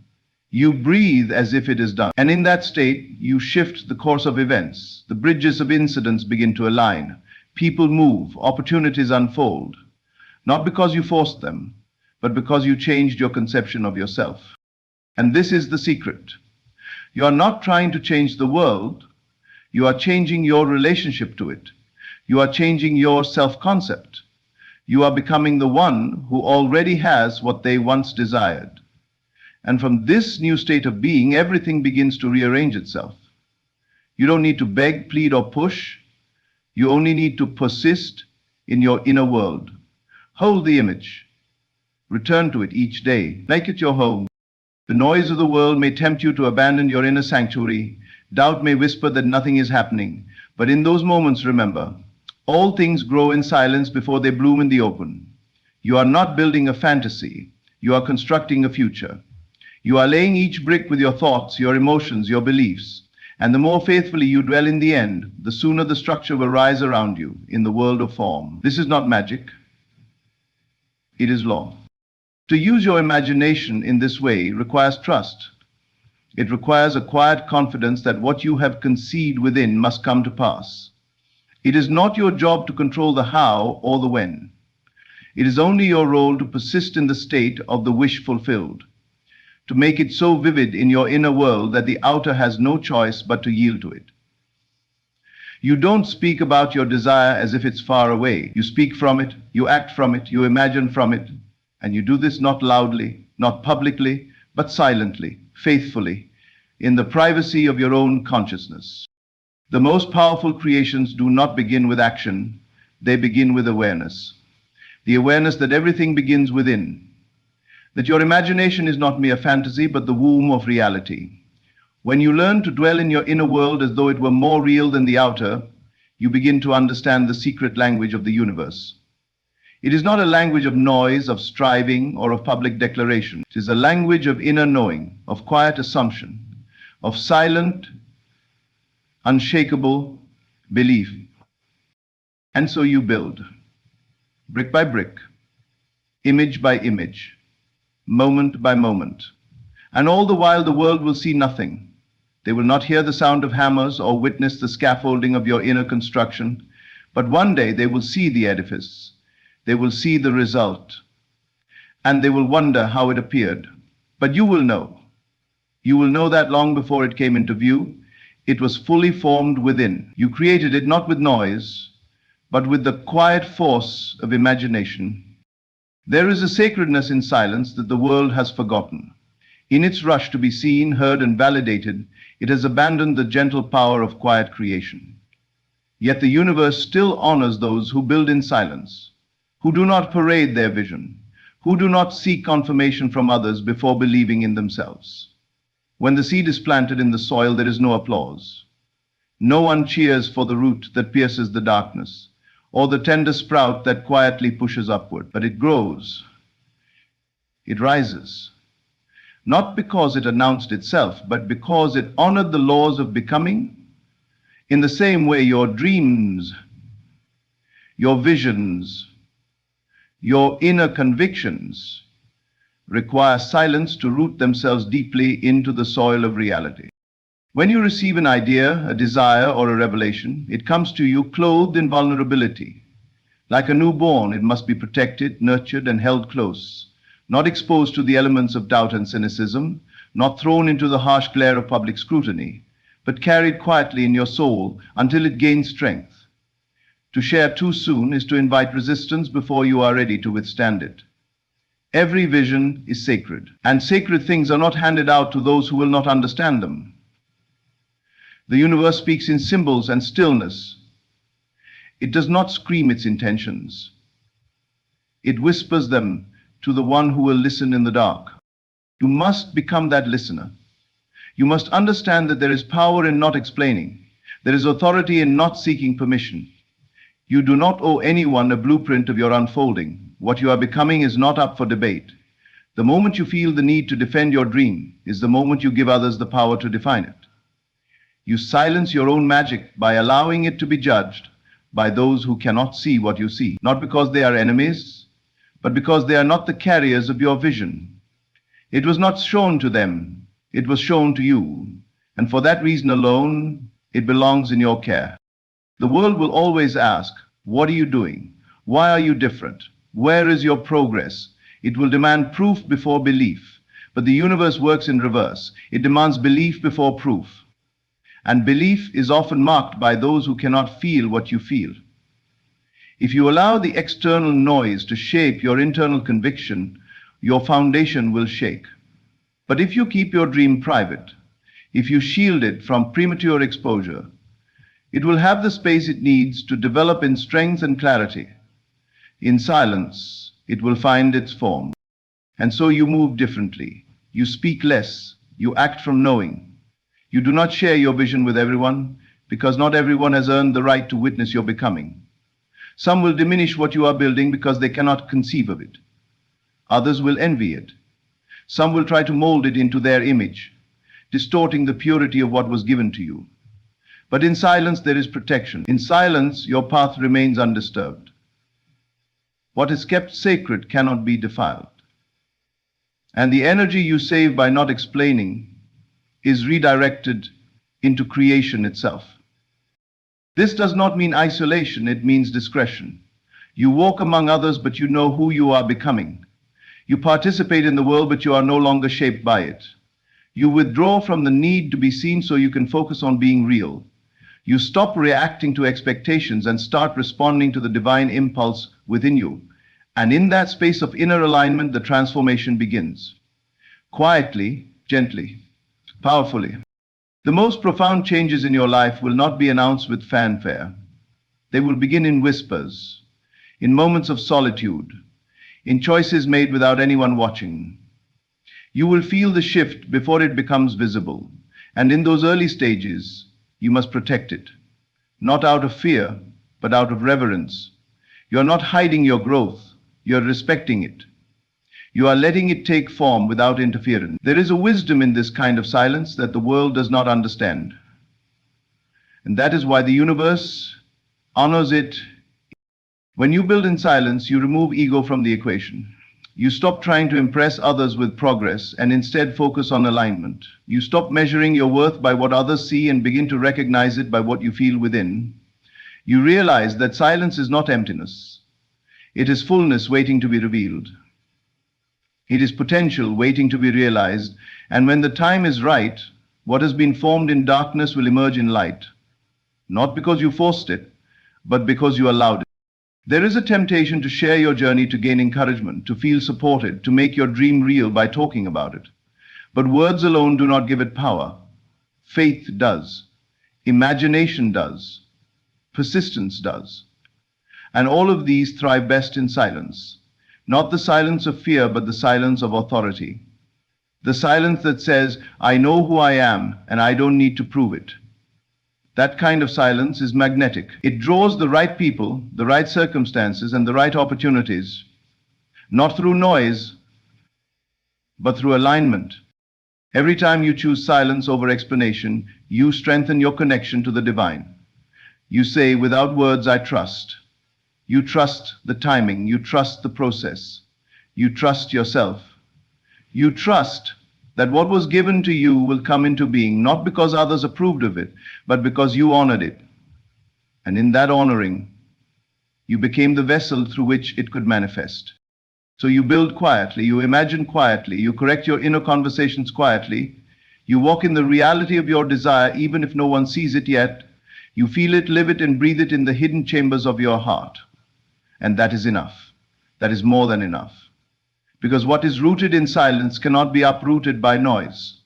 You breathe as if it is done. And in that state, you shift the course of events. The bridges of incidents begin to align. People move, opportunities unfold. Not because you forced them, but because you changed your conception of yourself. And this is the secret. You are not trying to change the world. You are changing your relationship to it. You are changing your self-concept. You are becoming the one who already has what they once desired. And from this new state of being, everything begins to rearrange itself. You don't need to beg, plead, or push. You only need to persist in your inner world. Hold the image. Return to it each day. Make it your home. The noise of the world may tempt you to abandon your inner sanctuary. Doubt may whisper that nothing is happening. But in those moments, remember, all things grow in silence before they bloom in the open. You are not building a fantasy. You are constructing a future. You are laying each brick with your thoughts, your emotions, your beliefs. And the more faithfully you dwell in the end, the sooner the structure will rise around you in the world of form. This is not magic. It is law. To use your imagination in this way requires trust. It requires a quiet confidence that what you have conceived within must come to pass. It is not your job to control the how or the when. It is only your role to persist in the state of the wish fulfilled, to make it so vivid in your inner world that the outer has no choice but to yield to it. You don't speak about your desire as if it's far away. You speak from it, you act from it, you imagine from it, and you do this not loudly, not publicly, but silently, faithfully, in the privacy of your own consciousness. The most powerful creations do not begin with action, they begin with awareness. The awareness that everything begins within, that your imagination is not mere fantasy, but the womb of reality. When you learn to dwell in your inner world as though it were more real than the outer, you begin to understand the secret language of the universe. It is not a language of noise, of striving, or of public declaration. It is a language of inner knowing, of quiet assumption, of silent, unshakable belief. And so you build, brick by brick, image by image, moment by moment. And all the while the world will see nothing. They will not hear the sound of hammers or witness the scaffolding of your inner construction. But one day they will see the edifice. They will see the result. And they will wonder how it appeared. But you will know. You will know that long before it came into view, it was fully formed within. You created it not with noise, but with the quiet force of imagination. There is a sacredness in silence that the world has forgotten. In its rush to be seen, heard, and validated, it has abandoned the gentle power of quiet creation. Yet the universe still honors those who build in silence, who do not parade their vision, who do not seek confirmation from others before believing in themselves. When the seed is planted in the soil, there is no applause. No one cheers for the root that pierces the darkness, or the tender sprout that quietly pushes upward. But it grows. It rises. Not because it announced itself, but because it honored the laws of becoming. In the same way, your dreams, your visions, your inner convictions require silence to root themselves deeply into the soil of reality. When you receive an idea, a desire, or a revelation, it comes to you clothed in vulnerability. Like a newborn, it must be protected, nurtured, and held close, not exposed to the elements of doubt and cynicism, not thrown into the harsh glare of public scrutiny, but carried quietly in your soul until it gains strength. To share too soon is to invite resistance before you are ready to withstand it. Every vision is sacred, and sacred things are not handed out to those who will not understand them. The universe speaks in symbols and stillness. It does not scream its intentions. It whispers them to the one who will listen in the dark. You must become that listener. You must understand that there is power in not explaining. There is authority in not seeking permission. You do not owe anyone a blueprint of your unfolding. What you are becoming is not up for debate. The moment you feel the need to defend your dream is the moment you give others the power to define it. You silence your own magic by allowing it to be judged by those who cannot see what you see, not because they are enemies, but because they are not the carriers of your vision. It was not shown to them, it was shown to you, and for that reason alone, it belongs in your care. The world will always ask, what are you doing? Why are you different? Where is your progress? It will demand proof before belief. But the universe works in reverse. It demands belief before proof. And belief is often marked by those who cannot feel what you feel. If you allow the external noise to shape your internal conviction, your foundation will shake. But if you keep your dream private, if you shield it from premature exposure, it will have the space it needs to develop in strength and clarity. In silence, it will find its form. And so you move differently. You speak less. You act from knowing. You do not share your vision with everyone because not everyone has earned the right to witness your becoming. Some will diminish what you are building because they cannot conceive of it. Others will envy it. Some will try to mold it into their image, distorting the purity of what was given to you. But in silence there is protection. In silence your path remains undisturbed. What is kept sacred cannot be defiled. And the energy you save by not explaining is redirected into creation itself. This does not mean isolation, it means discretion. You walk among others, but you know who you are becoming. You participate in the world, but you are no longer shaped by it. You withdraw from the need to be seen so you can focus on being real. You stop reacting to expectations and start responding to the divine impulse within you. And in that space of inner alignment, the transformation begins. Quietly, gently, powerfully. The most profound changes in your life will not be announced with fanfare. They will begin in whispers, in moments of solitude, in choices made without anyone watching. You will feel the shift before it becomes visible, and in those early stages, you must protect it, not out of fear, but out of reverence. You are not hiding your growth, you are respecting it. You are letting it take form without interference. There is a wisdom in this kind of silence that the world does not understand. And that is why the universe honors it. When you build in silence, you remove ego from the equation. You stop trying to impress others with progress and instead focus on alignment. You stop measuring your worth by what others see and begin to recognize it by what you feel within. You realize that silence is not emptiness. It is fullness waiting to be revealed. It is potential waiting to be realized, and when the time is right, what has been formed in darkness will emerge in light. Not because you forced it, but because you allowed it. There is a temptation to share your journey, to gain encouragement, to feel supported, to make your dream real by talking about it. But words alone do not give it power. Faith does. Imagination does. Persistence does. And all of these thrive best in silence. Not the silence of fear, but the silence of authority. The silence that says, I know who I am, and I don't need to prove it. That kind of silence is magnetic. It draws the right people, the right circumstances, and the right opportunities, not through noise, but through alignment. Every time you choose silence over explanation, you strengthen your connection to the divine. You say, without words, I trust. You trust the timing. You trust the process. You trust yourself. You trust that what was given to you will come into being, not because others approved of it, but because you honored it. And in that honoring, you became the vessel through which it could manifest. So you build quietly, you imagine quietly, you correct your inner conversations quietly, you walk in the reality of your desire even if no one sees it yet. You feel it, live it, and breathe it in the hidden chambers of your heart. And that is enough. That is more than enough. Because what is rooted in silence cannot be uprooted by noise.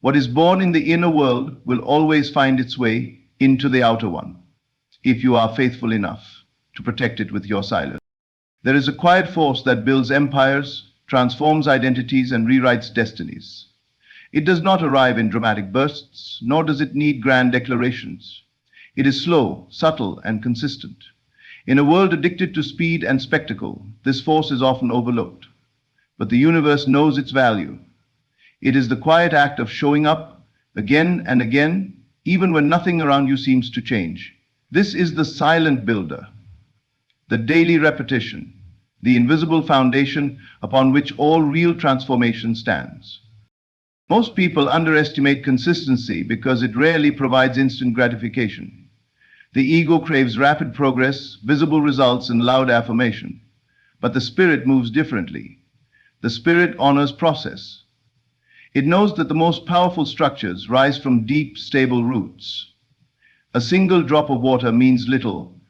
What is born in the inner world will always find its way into the outer one, if you are faithful enough to protect it with your silence. There is a quiet force that builds empires, transforms identities, and rewrites destinies. It does not arrive in dramatic bursts, nor does it need grand declarations. It is slow, subtle, and consistent. In a world addicted to speed and spectacle, this force is often overlooked. But the universe knows its value. It is the quiet act of showing up again and again, even when nothing around you seems to change. This is the silent builder, the daily repetition, the invisible foundation upon which all real transformation stands. Most people underestimate consistency because it rarely provides instant gratification. The ego craves rapid progress, visible results, and loud affirmation. But the spirit moves differently. The spirit honors process. It knows that the most powerful structures rise from deep, stable roots. A single drop of water means little,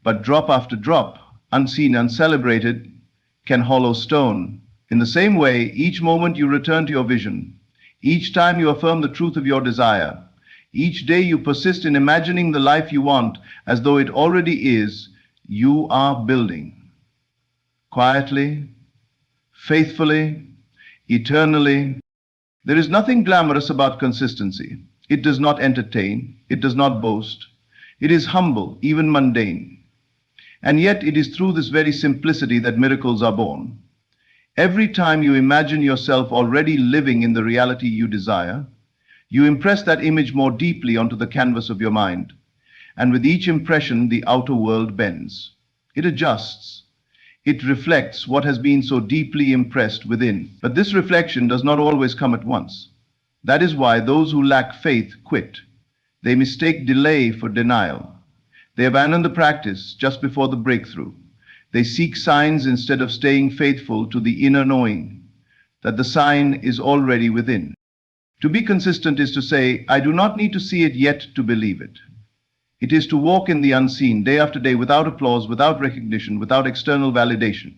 but drop after drop, unseen, uncelebrated, can hollow stone. In the same way, each moment you return to your vision, Each time you affirm the truth of your desire. Each day you persist in imagining the life you want as though it already is. You are building. Quietly, faithfully, eternally. There is nothing glamorous about consistency. It does not entertain. It does not boast. It is humble, even mundane. And yet it is through this very simplicity that miracles are born. Every time you imagine yourself already living in the reality you desire, you impress that image more deeply onto the canvas of your mind. And with each impression, the outer world bends. It adjusts. It reflects what has been so deeply impressed within. But this reflection does not always come at once. That is why those who lack faith quit. They mistake delay for denial. They abandon the practice just before the breakthrough. They seek signs instead of staying faithful to the inner knowing that the sign is already within. To be consistent is to say, I do not need to see it yet to believe it. It is to walk in the unseen day after day without applause, without recognition, without external validation.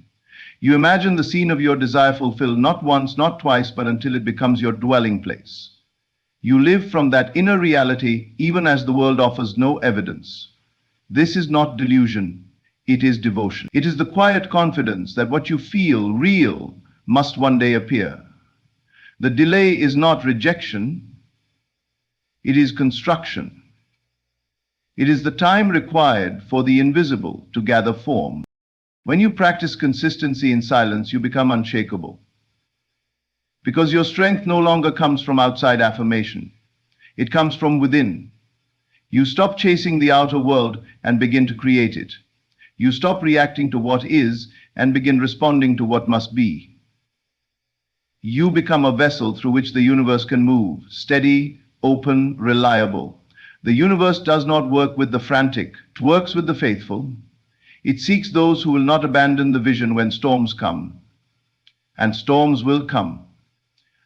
You imagine the scene of your desire fulfilled not once, not twice, but until it becomes your dwelling place. You live from that inner reality even as the world offers no evidence. This is not delusion. It is devotion. It is the quiet confidence that what you feel real must one day appear. The delay is not rejection, it is construction. It is the time required for the invisible to gather form. When you practice consistency in silence, you become unshakable. Because your strength no longer comes from outside affirmation. It comes from within. You stop chasing the outer world and begin to create it. You stop reacting to what is and begin responding to what must be. You become a vessel through which the universe can move, steady, open, reliable. The universe does not work with the frantic, it works with the faithful. It seeks those who will not abandon the vision when storms come. And storms will come.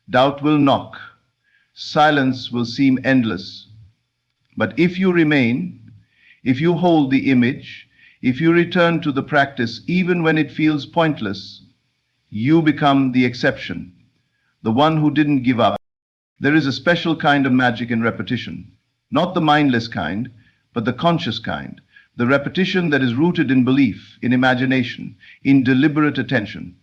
Doubt will knock. Silence will seem endless. But if you remain, if you hold the image, if you return to the practice even when it feels pointless, you become the exception, the one who didn't give up. There is a special kind of magic in repetition, not the mindless kind, but the conscious kind, the repetition that is rooted in belief, in imagination, in deliberate attention.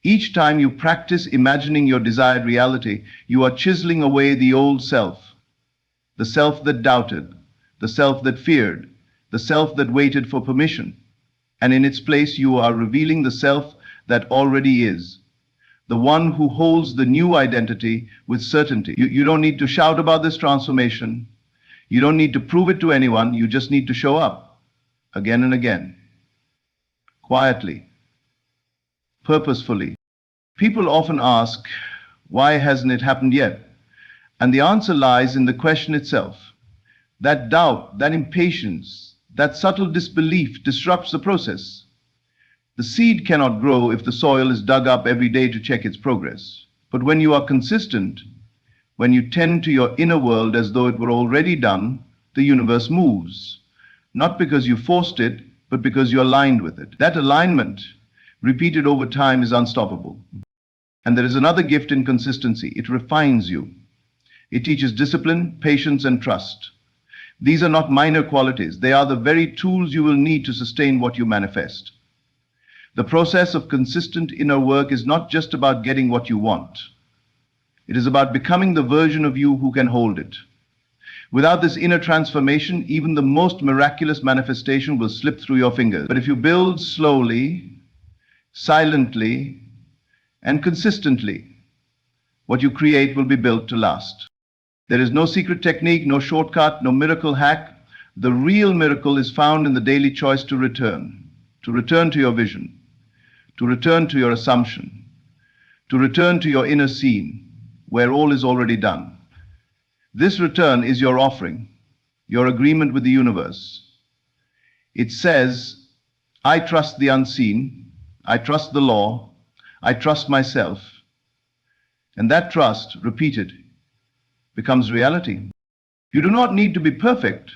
Each time you practice imagining your desired reality, you are chiseling away the old self, the self that doubted, the self that feared, the self that waited for permission. And in its place, you are revealing the self that already is, the one who holds the new identity with certainty. You don't need to shout about this transformation. You don't need to prove it to anyone. You just need to show up again and again, quietly, purposefully. People often ask, why hasn't it happened yet? And the answer lies in the question itself. That doubt, that impatience, that subtle disbelief disrupts the process. The seed cannot grow if the soil is dug up every day to check its progress. But when you are consistent, when you tend to your inner world as though it were already done, the universe moves. Not because you forced it, but because you aligned with it. That alignment, repeated over time, is unstoppable. And there is another gift in consistency. It refines you. It teaches discipline, patience, and trust. These are not minor qualities. They are the very tools you will need to sustain what you manifest. The process of consistent inner work is not just about getting what you want. It is about becoming the version of you who can hold it. Without this inner transformation, even the most miraculous manifestation will slip through your fingers. But if you build slowly, silently, and consistently, what you create will be built to last. There is no secret technique, no shortcut, no miracle hack. The real miracle is found in the daily choice to return to your vision, to return to your assumption, to return to your inner scene, where all is already done. This return is your offering, your agreement with the universe. It says, I trust the unseen, I trust the law, I trust myself. And that trust, repeated, becomes reality. You do not need to be perfect.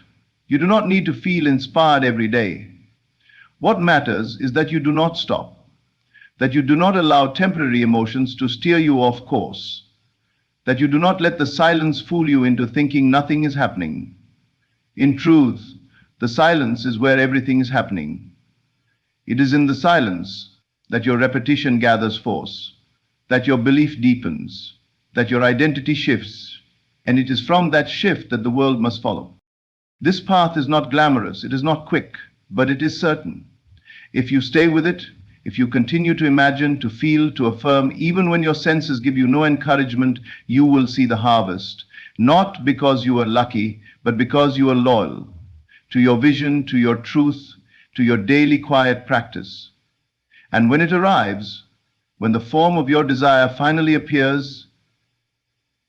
You do not need to feel inspired every day. What matters is that you do not stop, that you do not allow temporary emotions to steer you off course, that you do not let the silence fool you into thinking nothing is happening. In truth, the silence is where everything is happening. It is in the silence that your repetition gathers force, that your belief deepens, that your identity shifts, and it is from that shift that the world must follow. This path is not glamorous, it is not quick, but it is certain. If you stay with it, if you continue to imagine, to feel, to affirm, even when your senses give you no encouragement, you will see the harvest, not because you are lucky, but because you are loyal to your vision, to your truth, to your daily quiet practice. And when it arrives, when the form of your desire finally appears,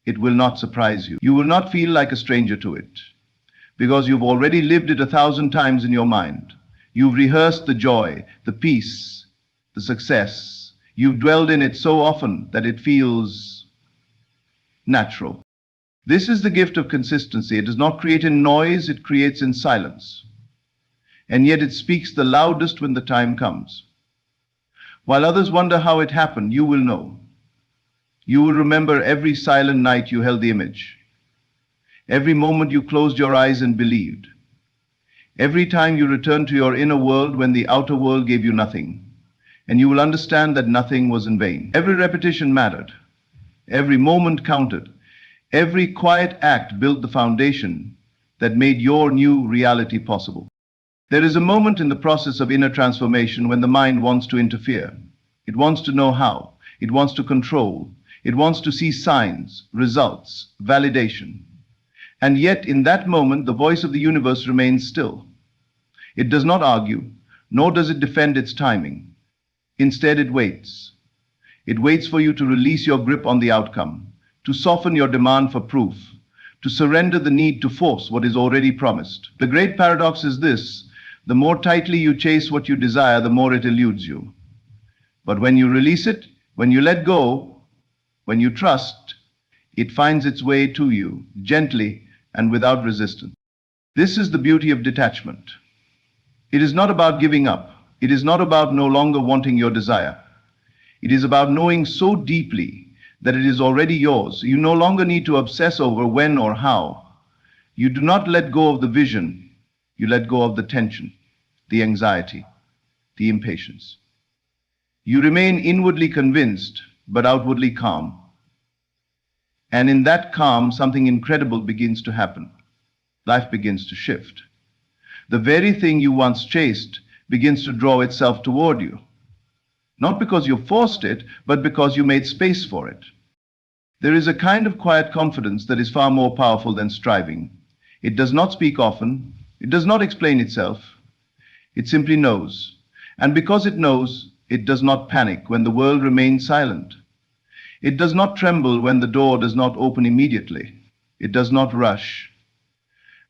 it will not surprise you. You will not feel like a stranger to it, because you've already lived it 1,000 times in your mind. You've rehearsed the joy, the peace, the success. You've dwelled in it so often that it feels natural. This is the gift of consistency. It does not create in noise, it creates in silence. And yet it speaks the loudest when the time comes. While others wonder how it happened, you will know. You will remember every silent night you held the image, every moment you closed your eyes and believed, every time you returned to your inner world when the outer world gave you nothing, and you will understand that nothing was in vain. Every repetition mattered, every moment counted, every quiet act built the foundation that made your new reality possible. There is a moment in the process of inner transformation when the mind wants to interfere. It wants to know how. It wants to control. It wants to see signs, results, validation. And yet, in that moment, the voice of the universe remains still. It does not argue, nor does it defend its timing. Instead, it waits. It waits for you to release your grip on the outcome, to soften your demand for proof, to surrender the need to force what is already promised. The great paradox is this: the more tightly you chase what you desire, the more it eludes you. But when you release it, when you let go, when you trust, it finds its way to you, gently and without resistance. This is the beauty of detachment. It is not about giving up. It is not about no longer wanting your desire. It is about knowing so deeply that it is already yours. You no longer need to obsess over when or how. You do not let go of the vision. You let go of the tension, the anxiety, the impatience. You remain inwardly convinced, but outwardly calm. And in that calm, something incredible begins to happen. Life begins to shift. The very thing you once chased begins to draw itself toward you. Not because you forced it, but because you made space for it. There is a kind of quiet confidence that is far more powerful than striving. It does not speak often. It does not explain itself. It simply knows. And because it knows, it does not panic when the world remains silent. It does not tremble when the door does not open immediately. It does not rush.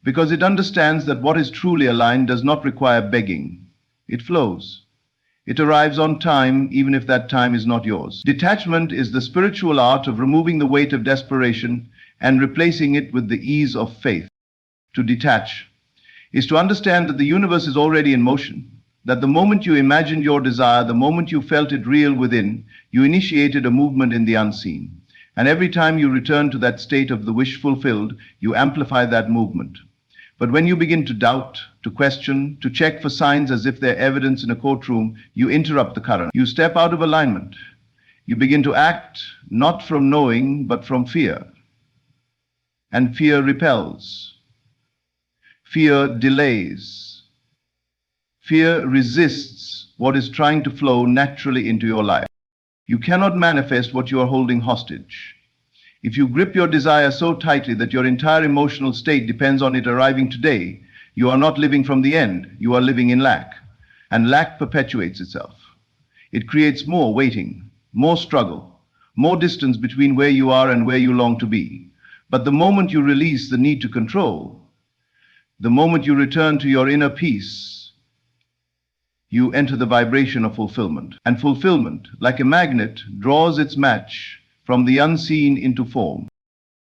Because it understands that what is truly aligned does not require begging. It flows. It arrives on time, even if that time is not yours. Detachment is the spiritual art of removing the weight of desperation and replacing it with the ease of faith. To detach is to understand that the universe is already in motion, that the moment you imagined your desire, the moment you felt it real within, you initiated a movement in the unseen. And every time you return to that state of the wish fulfilled, you amplify that movement. But when you begin to doubt, to question, to check for signs as if they're evidence in a courtroom, you interrupt the current. You step out of alignment. You begin to act not from knowing, but from fear. And fear repels. Fear delays. Fear resists what is trying to flow naturally into your life. You cannot manifest what you are holding hostage. If you grip your desire so tightly that your entire emotional state depends on it arriving today, you are not living from the end, you are living in lack. And lack perpetuates itself. It creates more waiting, more struggle, more distance between where you are and where you long to be. But the moment you release the need to control, the moment you return to your inner peace, you enter the vibration of fulfillment. And fulfillment, like a magnet, draws its match from the unseen into form.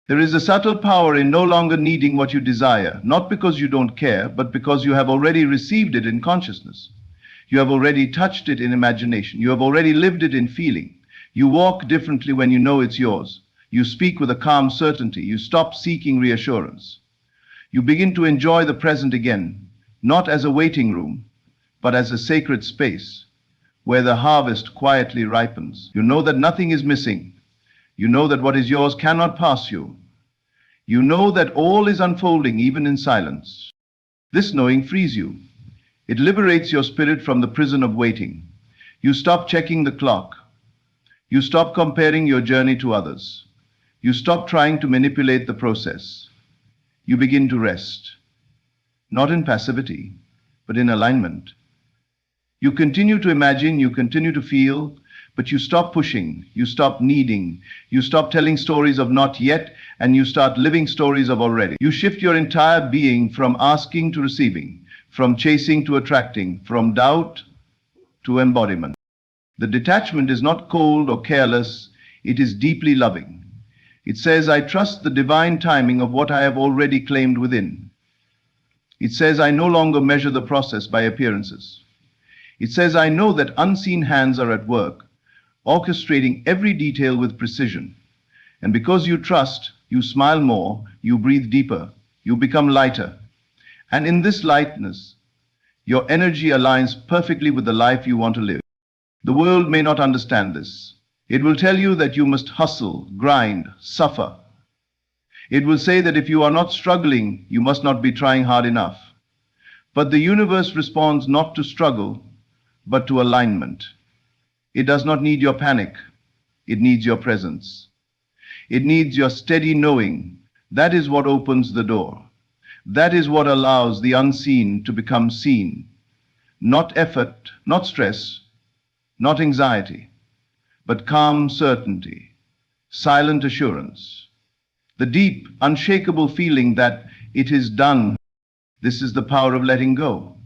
There is a subtle power in no longer needing what you desire, not because you don't care, but because you have already received it in consciousness. You have already touched it in imagination. You have already lived it in feeling. You walk differently when you know it's yours. You speak with a calm certainty. You stop seeking reassurance. You begin to enjoy the present again, not as a waiting room, but as a sacred space where the harvest quietly ripens. You know that nothing is missing. You know that what is yours cannot pass you. You know that all is unfolding even in silence. This knowing frees you. It liberates your spirit from the prison of waiting. You stop checking the clock. You stop comparing your journey to others. You stop trying to manipulate the process. You begin to rest, not in passivity, but in alignment. You continue to imagine, you continue to feel, but you stop pushing, you stop needing, you stop telling stories of not yet, and you start living stories of already. You shift your entire being from asking to receiving, from chasing to attracting, from doubt to embodiment. The detachment is not cold or careless, it is deeply loving. It says, I trust the divine timing of what I have already claimed within. It says, I no longer measure the process by appearances. It says, I know that unseen hands are at work, orchestrating every detail with precision. And because you trust, you smile more, you breathe deeper, you become lighter. And in this lightness, your energy aligns perfectly with the life you want to live. The world may not understand this. It will tell you that you must hustle, grind, suffer. It will say that if you are not struggling, you must not be trying hard enough. But the universe responds not to struggle, but to alignment. It does not need your panic. It needs your presence. It needs your steady knowing. That is what opens the door. That is what allows the unseen to become seen. Not effort, not stress, not anxiety, but calm certainty, silent assurance. The deep, unshakable feeling that it is done. This is the power of letting go,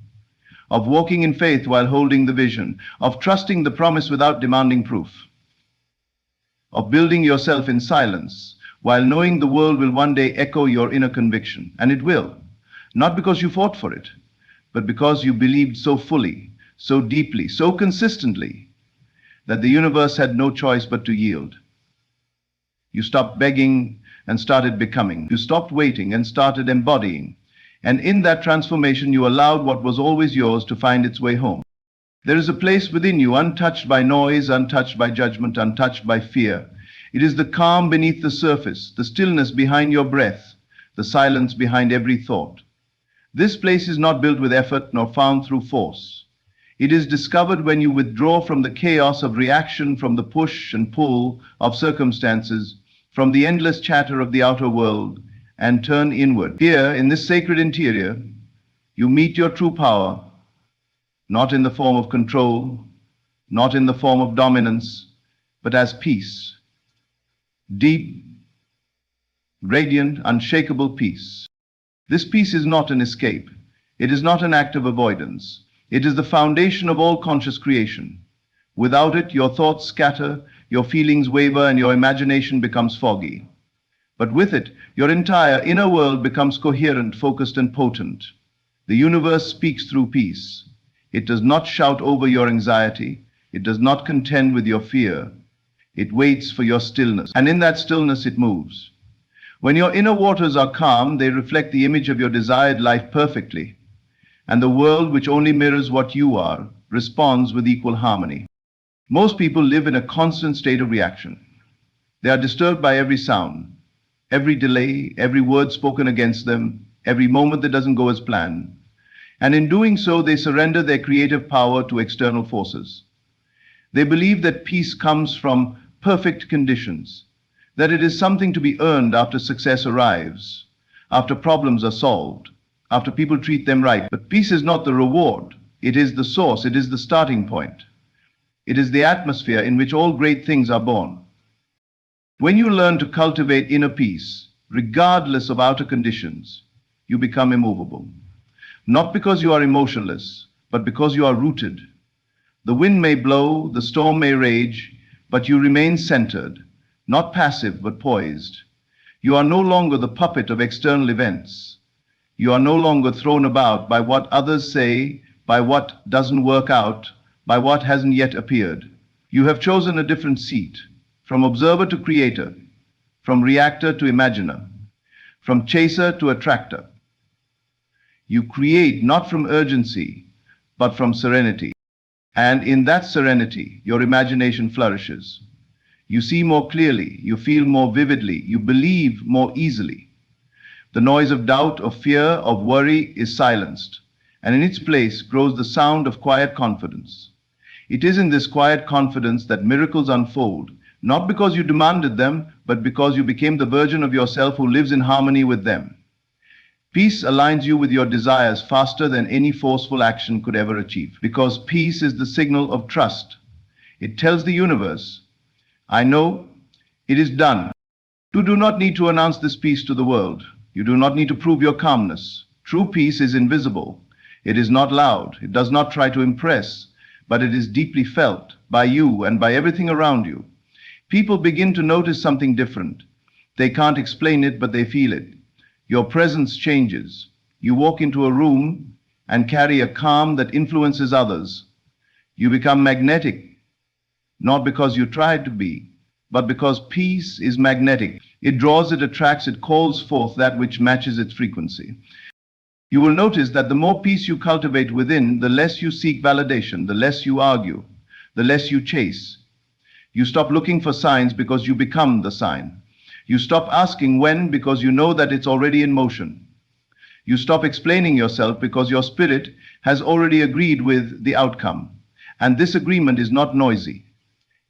of walking in faith while holding the vision, of trusting the promise without demanding proof, of building yourself in silence while knowing the world will one day echo your inner conviction. And it will, not because you fought for it, but because you believed so fully, so deeply, so consistently, that the universe had no choice but to yield. You stopped begging and started becoming. You stopped waiting and started embodying. And in that transformation, you allowed what was always yours to find its way home. There is a place within you, untouched by noise, untouched by judgment, untouched by fear. It is the calm beneath the surface, the stillness behind your breath, the silence behind every thought. This place is not built with effort nor found through force. It is discovered when you withdraw from the chaos of reaction, from the push and pull of circumstances, from the endless chatter of the outer world, and turn inward. Here, in this sacred interior, you meet your true power, not in the form of control, not in the form of dominance, but as peace. Deep, radiant, unshakable peace. This peace is not an escape. It is not an act of avoidance. It is the foundation of all conscious creation. Without it, your thoughts scatter, your feelings waver, and your imagination becomes foggy. But with it, your entire inner world becomes coherent, focused, and potent. The universe speaks through peace. It does not shout over your anxiety. It does not contend with your fear. It waits for your stillness. And in that stillness, it moves. When your inner waters are calm, they reflect the image of your desired life perfectly. And the world, which only mirrors what you are, responds with equal harmony. Most people live in a constant state of reaction. They are disturbed by every sound, every delay, every word spoken against them, every moment that doesn't go as planned. And in doing so, they surrender their creative power to external forces. They believe that peace comes from perfect conditions, that it is something to be earned after success arrives, after problems are solved, after people treat them right. But peace is not the reward. It is the source. It is the starting point. It is the atmosphere in which all great things are born. When you learn to cultivate inner peace, regardless of outer conditions, you become immovable. Not because you are emotionless, but because you are rooted. The wind may blow, the storm may rage, but you remain centered, not passive, but poised. You are no longer the puppet of external events. You are no longer thrown about by what others say, by what doesn't work out, by what hasn't yet appeared. You have chosen a different seat, from observer to creator, from reactor to imaginer, from chaser to attractor. You create not from urgency, but from serenity. And in that serenity, your imagination flourishes. You see more clearly, you feel more vividly, you believe more easily. The noise of doubt, of fear, of worry is silenced, and in its place grows the sound of quiet confidence. It is in this quiet confidence that miracles unfold, not because you demanded them, but because you became the version of yourself who lives in harmony with them. Peace aligns you with your desires faster than any forceful action could ever achieve, because peace is the signal of trust. It tells the universe, I know it is done. You do not need to announce this peace to the world. You do not need to prove your calmness. True peace is invisible. It is not loud. It does not try to impress, but it is deeply felt by you and by everything around you. People begin to notice something different. They can't explain it, but they feel it. Your presence changes. You walk into a room and carry a calm that influences others. You become magnetic, not because you tried to be, but because peace is magnetic. It draws, it attracts, it calls forth that which matches its frequency. You will notice that the more peace you cultivate within, the less you seek validation, the less you argue, the less you chase. You stop looking for signs because you become the sign. You stop asking when because you know that it's already in motion. You stop explaining yourself because your spirit has already agreed with the outcome. And this agreement is not noisy.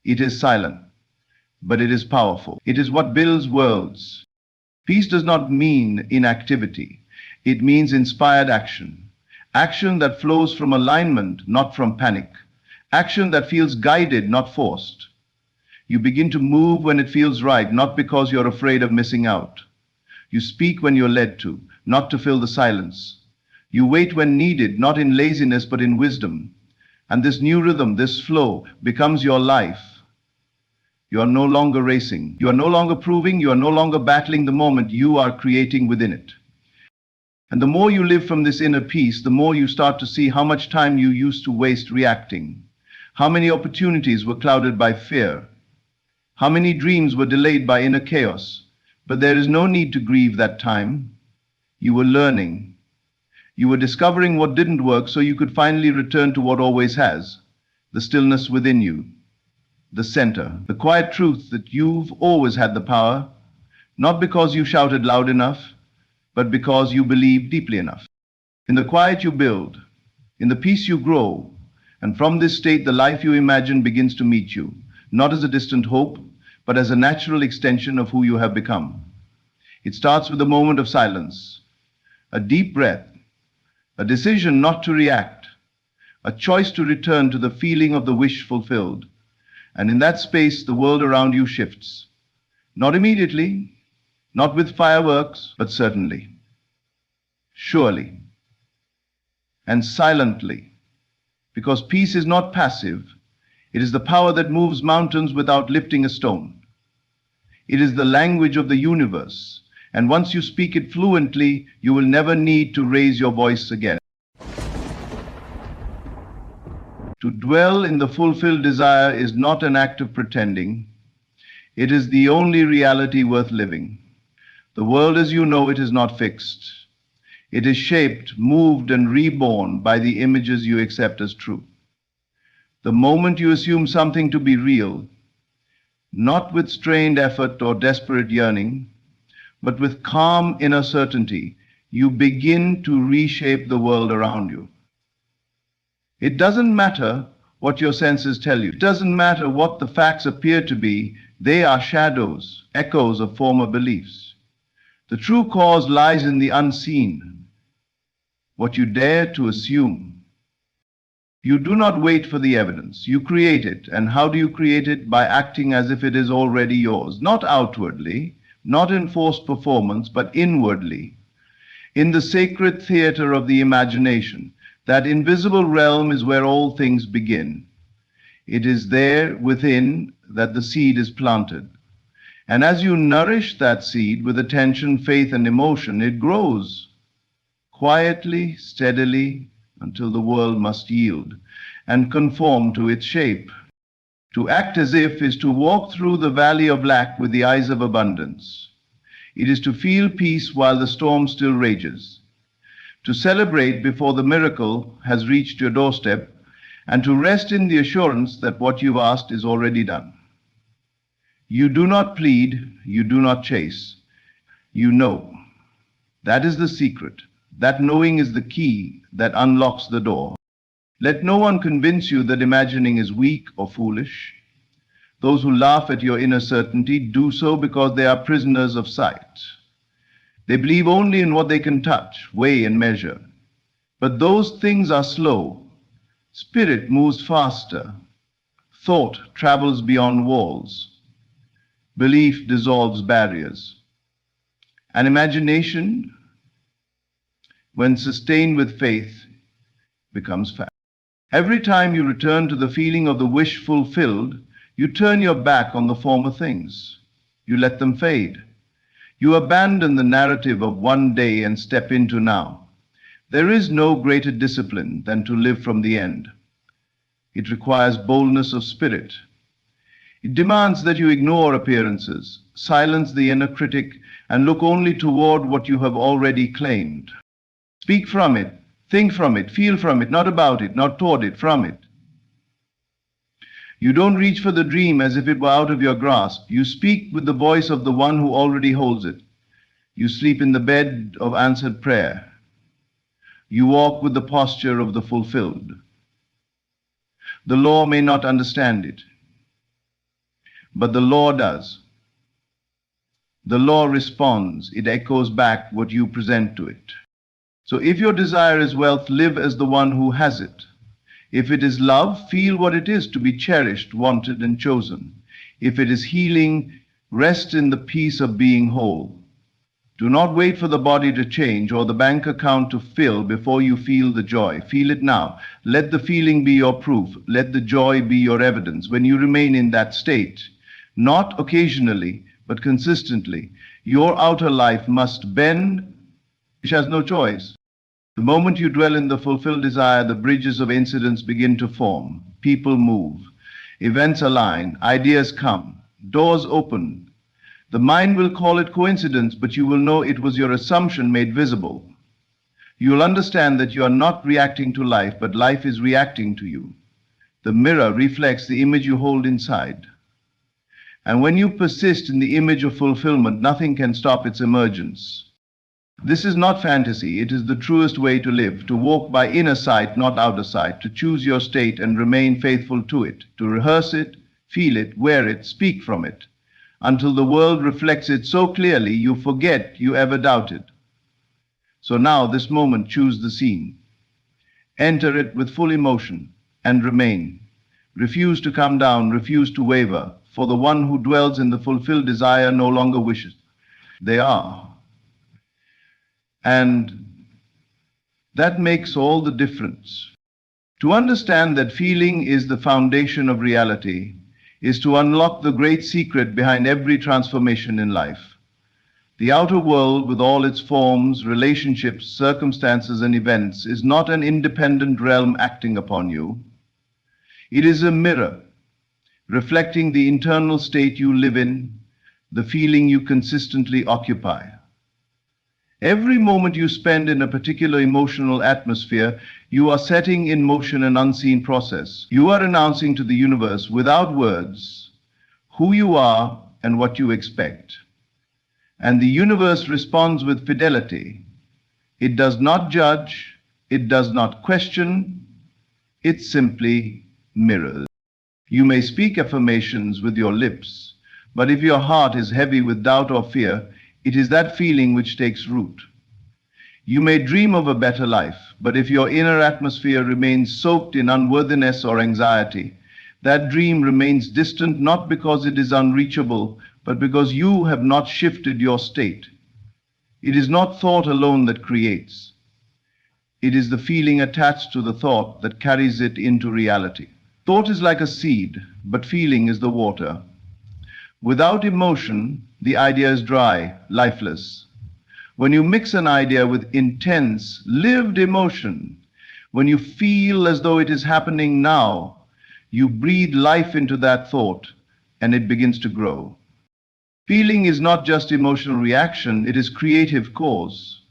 It is silent, but it is powerful. It is what builds worlds. Peace does not mean inactivity. It means inspired action. Action that flows from alignment, not from panic. Action that feels guided, not forced. You begin to move when it feels right, not because you're afraid of missing out. You speak when you're led to, not to fill the silence. You wait when needed, not in laziness, but in wisdom. And this new rhythm, this flow, becomes your life. You are no longer racing. You are no longer proving. You are no longer battling the moment. You are creating within it. And the more you live from this inner peace, the more you start to see how much time you used to waste reacting. How many opportunities were clouded by fear. How many dreams were delayed by inner chaos. But there is no need to grieve that time. You were learning. You were discovering what didn't work so you could finally return to what always has. The stillness within you. The center. The quiet truth that you've always had the power. Not because you shouted loud enough, but because you believe deeply enough. In the quiet you build. In the peace you grow. And from this state the life you imagine begins to meet you. Not as a distant hope, but as a natural extension of who you have become. It starts with a moment of silence, a deep breath, a decision not to react, a choice to return to the feeling of the wish fulfilled. And in that space, the world around you shifts. Not immediately, not with fireworks, but certainly, surely, and silently, because peace is not passive. It is the power that moves mountains without lifting a stone. It is the language of the universe, and once you speak it fluently, you will never need to raise your voice again. To dwell in the fulfilled desire is not an act of pretending. It is the only reality worth living. The world as you know it is not fixed. It is shaped, moved, and reborn by the images you accept as true. The moment you assume something to be real, not with strained effort or desperate yearning, but with calm inner certainty, you begin to reshape the world around you. It doesn't matter what your senses tell you. It doesn't matter what the facts appear to be. They are shadows, echoes of former beliefs. The true cause lies in the unseen, what you dare to assume. You do not wait for the evidence. You create it. And how do you create it? By acting as if it is already yours. Not outwardly, not in forced performance, but inwardly. In the sacred theater of the imagination, that invisible realm is where all things begin. It is there within that the seed is planted. And as you nourish that seed with attention, faith, and emotion, it grows quietly, steadily, until the world must yield and conform to its shape. To act as if is to walk through the valley of lack with the eyes of abundance. It is to feel peace while the storm still rages. To celebrate before the miracle has reached your doorstep, and to rest in the assurance that what you've asked is already done. You do not plead, you do not chase. You know. That is the secret. That knowing is the key that unlocks the door. Let no one convince you that imagining is weak or foolish. Those who laugh at your inner certainty do so because they are prisoners of sight. They believe only in what they can touch, weigh, and measure. But those things are slow. Spirit moves faster. Thought travels beyond walls. Belief dissolves barriers. And imagination, when sustained with faith, becomes fact. Every time you return to the feeling of the wish fulfilled, you turn your back on the former things. You let them fade. You abandon the narrative of one day and step into now. There is no greater discipline than to live from the end. It requires boldness of spirit. It demands that you ignore appearances, silence the inner critic, and look only toward what you have already claimed. Speak from it, think from it, feel from it, not about it, not toward it, from it. You don't reach for the dream as if it were out of your grasp. You speak with the voice of the one who already holds it. You sleep in the bed of answered prayer. You walk with the posture of the fulfilled. The law may not understand it, but the law does. The law responds. It echoes back what you present to it. So if your desire is wealth, live as the one who has it. If it is love, feel what it is to be cherished, wanted, and chosen. If it is healing, rest in the peace of being whole. Do not wait for the body to change or the bank account to fill before you feel the joy. Feel it now. Let the feeling be your proof. Let the joy be your evidence. When you remain in that state, not occasionally, but consistently, your outer life must bend, which has no choice. The moment you dwell in the fulfilled desire, the bridges of incidents begin to form. People move. Events align. Ideas come. Doors open. The mind will call it coincidence, but you will know it was your assumption made visible. You will understand that you are not reacting to life, but life is reacting to you. The mirror reflects the image you hold inside. And when you persist in the image of fulfillment, nothing can stop its emergence. This is not fantasy. It is the truest way to live, to walk by inner sight, not outer sight, to choose your state and remain faithful to it, to rehearse it, feel it, wear it, speak from it, until the world reflects it so clearly you forget you ever doubted. So now, this moment, choose the scene. Enter it with full emotion and remain. Refuse to come down, refuse to waver, for the one who dwells in the fulfilled desire no longer wishes. They are. And that makes all the difference. To understand that feeling is the foundation of reality is to unlock the great secret behind every transformation in life. The outer world, with all its forms, relationships, circumstances, and events, is not an independent realm acting upon you. It is a mirror, reflecting the internal state you live in, the feeling you consistently occupy. Every moment you spend in a particular emotional atmosphere, you are setting in motion an unseen process. You are announcing to the universe, without words, who you are and what you expect. And the universe responds with fidelity. It does not judge, it does not question, it simply mirrors. You may speak affirmations with your lips, but if your heart is heavy with doubt or fear, it is that feeling which takes root. You may dream of a better life, but if your inner atmosphere remains soaked in unworthiness or anxiety, that dream remains distant not because it is unreachable, but because you have not shifted your state. It is not thought alone that creates. It is the feeling attached to the thought that carries it into reality. Thought is like a seed, but feeling is the water. Without emotion, the idea is dry, lifeless. When you mix an idea with intense, lived emotion, when you feel as though it is happening now, You breathe life into that thought, and it begins to grow. Feeling is not just emotional reaction, it is creative cause.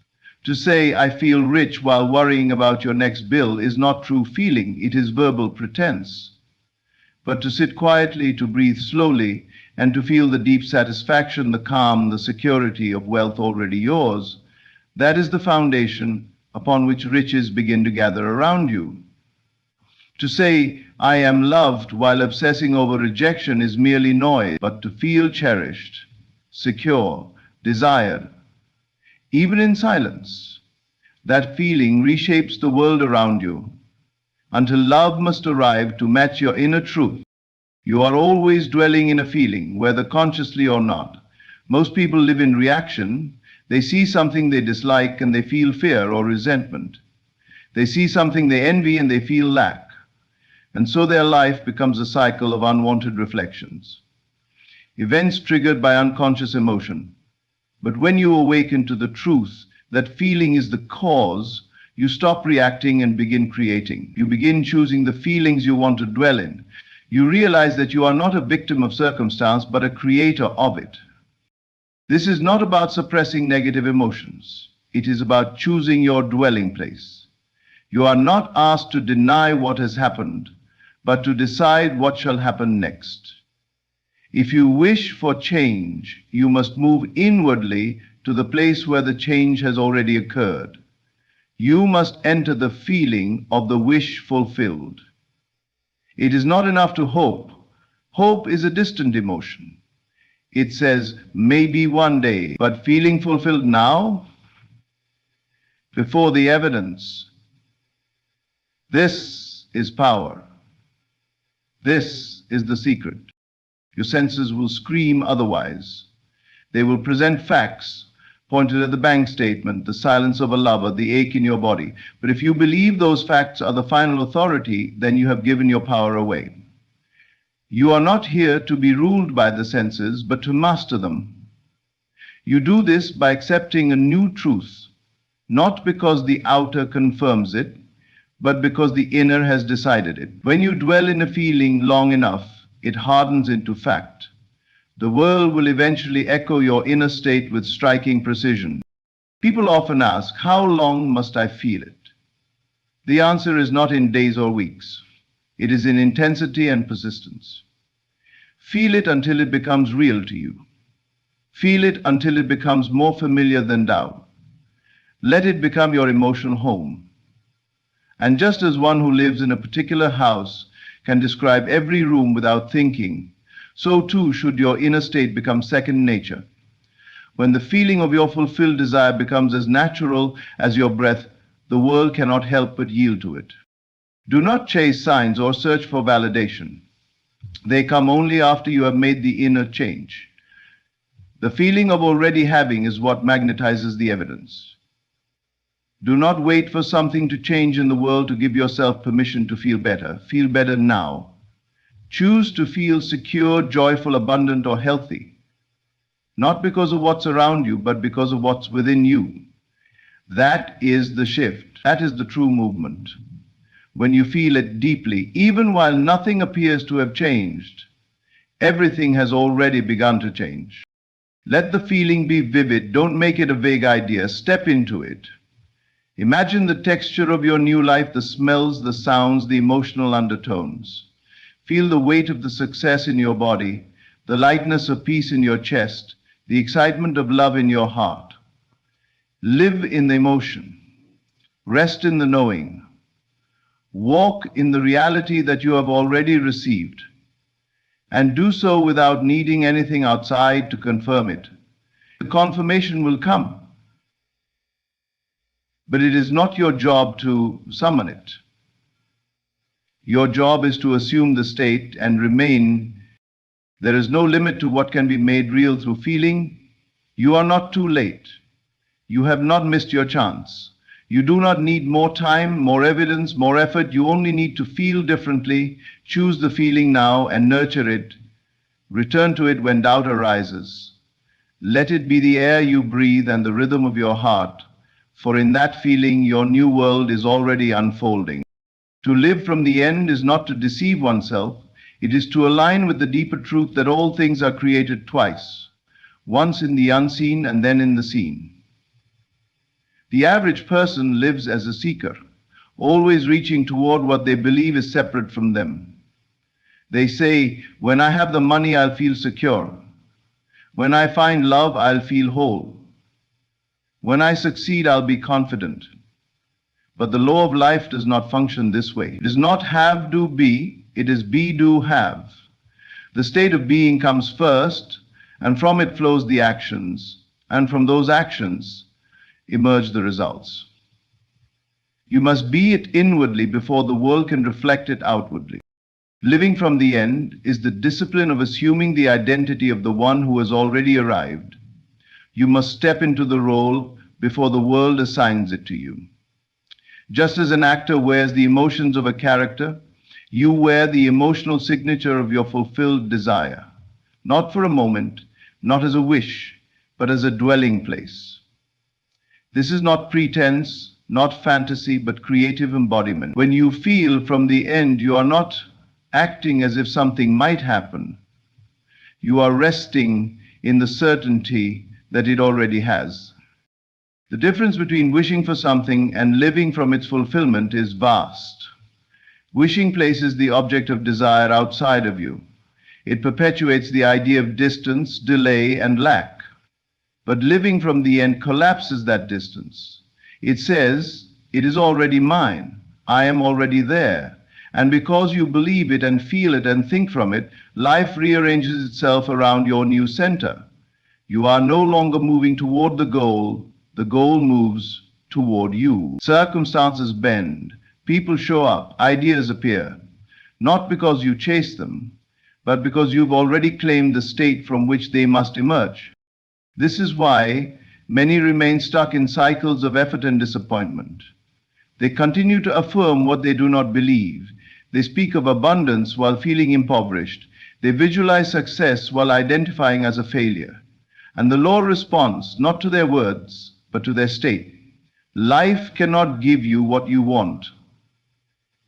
To say, I feel rich while worrying about your next bill is not true feeling, it is verbal pretense. But to sit quietly, to breathe slowly, and to feel the deep satisfaction, the calm, the security of wealth already yours, that is the foundation upon which riches begin to gather around you. To say, I am loved while obsessing over rejection is merely noise, but to feel cherished, secure, desired, even in silence, that feeling reshapes the world around you until love must arrive to match your inner truth. You are always dwelling in a feeling, whether consciously or not. Most people live in reaction. They see something they dislike and they feel fear or resentment. They see something they envy and they feel lack. And so their life becomes a cycle of unwanted reflections, events triggered by unconscious emotion. But when you awaken to the truth that feeling is the cause, you stop reacting and begin creating. You begin choosing the feelings you want to dwell in. You realize that you are not a victim of circumstance, but a creator of it. This is not about suppressing negative emotions. It is about choosing your dwelling place. You are not asked to deny what has happened, but to decide what shall happen next. If you wish for change, you must move inwardly to the place where the change has already occurred. You must enter the feeling of the wish fulfilled. It is not enough to hope. Hope is a distant emotion. It says, maybe one day, but feeling fulfilled now? Before the evidence. This is power. This is the secret. Your senses will scream otherwise. They will present facts, pointed at the bank statement, the silence of a lover, the ache in your body. But if you believe those facts are the final authority, then you have given your power away. You are not here to be ruled by the senses, but to master them. You do this by accepting a new truth, not because the outer confirms it, but because the inner has decided it. When you dwell in a feeling long enough, it hardens into fact. The world will eventually echo your inner state with striking precision. People often ask, how long must I feel it? The answer is not in days or weeks. It is in intensity and persistence. Feel it until it becomes real to you. Feel it until it becomes more familiar than doubt. Let it become your emotional home. And just as one who lives in a particular house can describe every room without thinking, so too should your inner state become second nature. When the feeling of your fulfilled desire becomes as natural as your breath, the world cannot help but yield to it. Do not chase signs or search for validation. They come only after you have made the inner change. The feeling of already having is what magnetizes the evidence. Do not wait for something to change in the world to give yourself permission to feel better. Feel better now. Choose to feel secure, joyful, abundant, or healthy. Not because of what's around you, but because of what's within you. That is the shift. That is the true movement. When you feel it deeply, even while nothing appears to have changed, everything has already begun to change. Let the feeling be vivid. Don't make it a vague idea. Step into it. Imagine the texture of your new life, the smells, the sounds, the emotional undertones. Feel the weight of the success in your body, the lightness of peace in your chest, the excitement of love in your heart. Live in the emotion. Rest in the knowing. Walk in the reality that you have already received. And do so without needing anything outside to confirm it. The confirmation will come. But it is not your job to summon it. Your job is to assume the state and remain. There is no limit to what can be made real through feeling. You are not too late. You have not missed your chance. You do not need more time, more evidence, more effort. You only need to feel differently. Choose the feeling now and nurture it. Return to it when doubt arises. Let it be the air you breathe and the rhythm of your heart. For in that feeling, your new world is already unfolding. To live from the end is not to deceive oneself, it is to align with the deeper truth that all things are created twice, once in the unseen and then in the seen. The average person lives as a seeker, always reaching toward what they believe is separate from them. They say, when I have the money, I'll feel secure. When I find love, I'll feel whole. When I succeed, I'll be confident. But the law of life does not function this way. It is not have, do, be, it is be, do, have. The state of being comes first, and from it flows the actions, and from those actions emerge the results. You must be it inwardly before the world can reflect it outwardly. Living from the end is the discipline of assuming the identity of the one who has already arrived. You must step into the role before the world assigns it to you. Just as an actor wears the emotions of a character, you wear the emotional signature of your fulfilled desire, not for a moment, not as a wish, but as a dwelling place. This is not pretense, not fantasy, but creative embodiment. When you feel from the end, you are not acting as if something might happen. You are resting in the certainty that it already has. The difference between wishing for something and living from its fulfillment is vast. Wishing places the object of desire outside of you. It perpetuates the idea of distance, delay, and lack. But living from the end collapses that distance. It says, it is already mine. I am already there. And because you believe it and feel it and think from it, life rearranges itself around your new center. You are no longer moving toward the goal moves toward you. Circumstances bend, people show up, ideas appear, not because you chase them, but because you've already claimed the state from which they must emerge. This is why many remain stuck in cycles of effort and disappointment. They continue to affirm what they do not believe. They speak of abundance while feeling impoverished. They visualize success while identifying as a failure. And the law responds not to their words, but to their state. Life cannot give you what you want.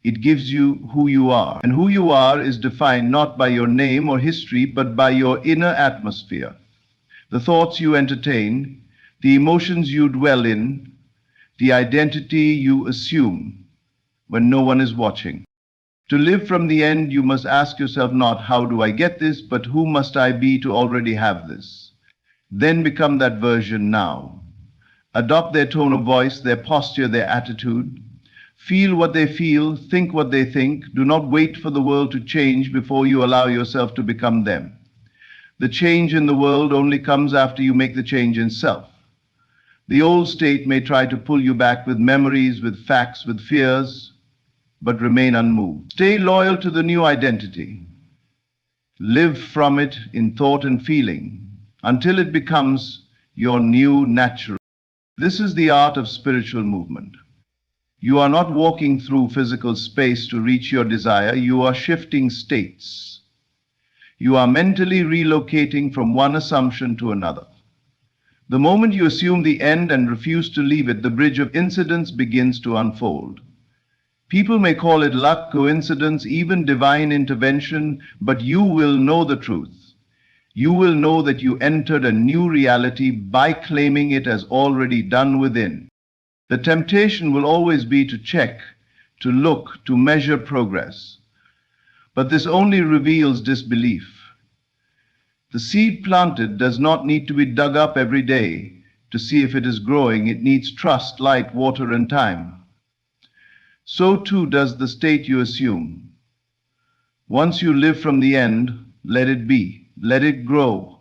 It gives you who you are. And who you are is defined not by your name or history, but by your inner atmosphere. The thoughts you entertain, the emotions you dwell in, the identity you assume when no one is watching. To live from the end, you must ask yourself not, how do I get this, but who must I be to already have this? Then become that version now. Adopt their tone of voice, their posture, their attitude. Feel what they feel, think what they think. Do not wait for the world to change before you allow yourself to become them. The change in the world only comes after you make the change in self. The old state may try to pull you back with memories, with facts, with fears, but remain unmoved. Stay loyal to the new identity. Live from it in thought and feeling until it becomes your new natural. This is the art of spiritual movement. You are not walking through physical space to reach your desire, you are shifting states. You are mentally relocating from one assumption to another. The moment you assume the end and refuse to leave it, the bridge of incidents begins to unfold. People may call it luck, coincidence, even divine intervention, but you will know the truth. You will know that you entered a new reality by claiming it as already done within. The temptation will always be to check, to look, to measure progress. But this only reveals disbelief. The seed planted does not need to be dug up every day to see if it is growing. It needs trust, light, water, and time. So too does the state you assume. Once you live from the end, let it be, let it grow.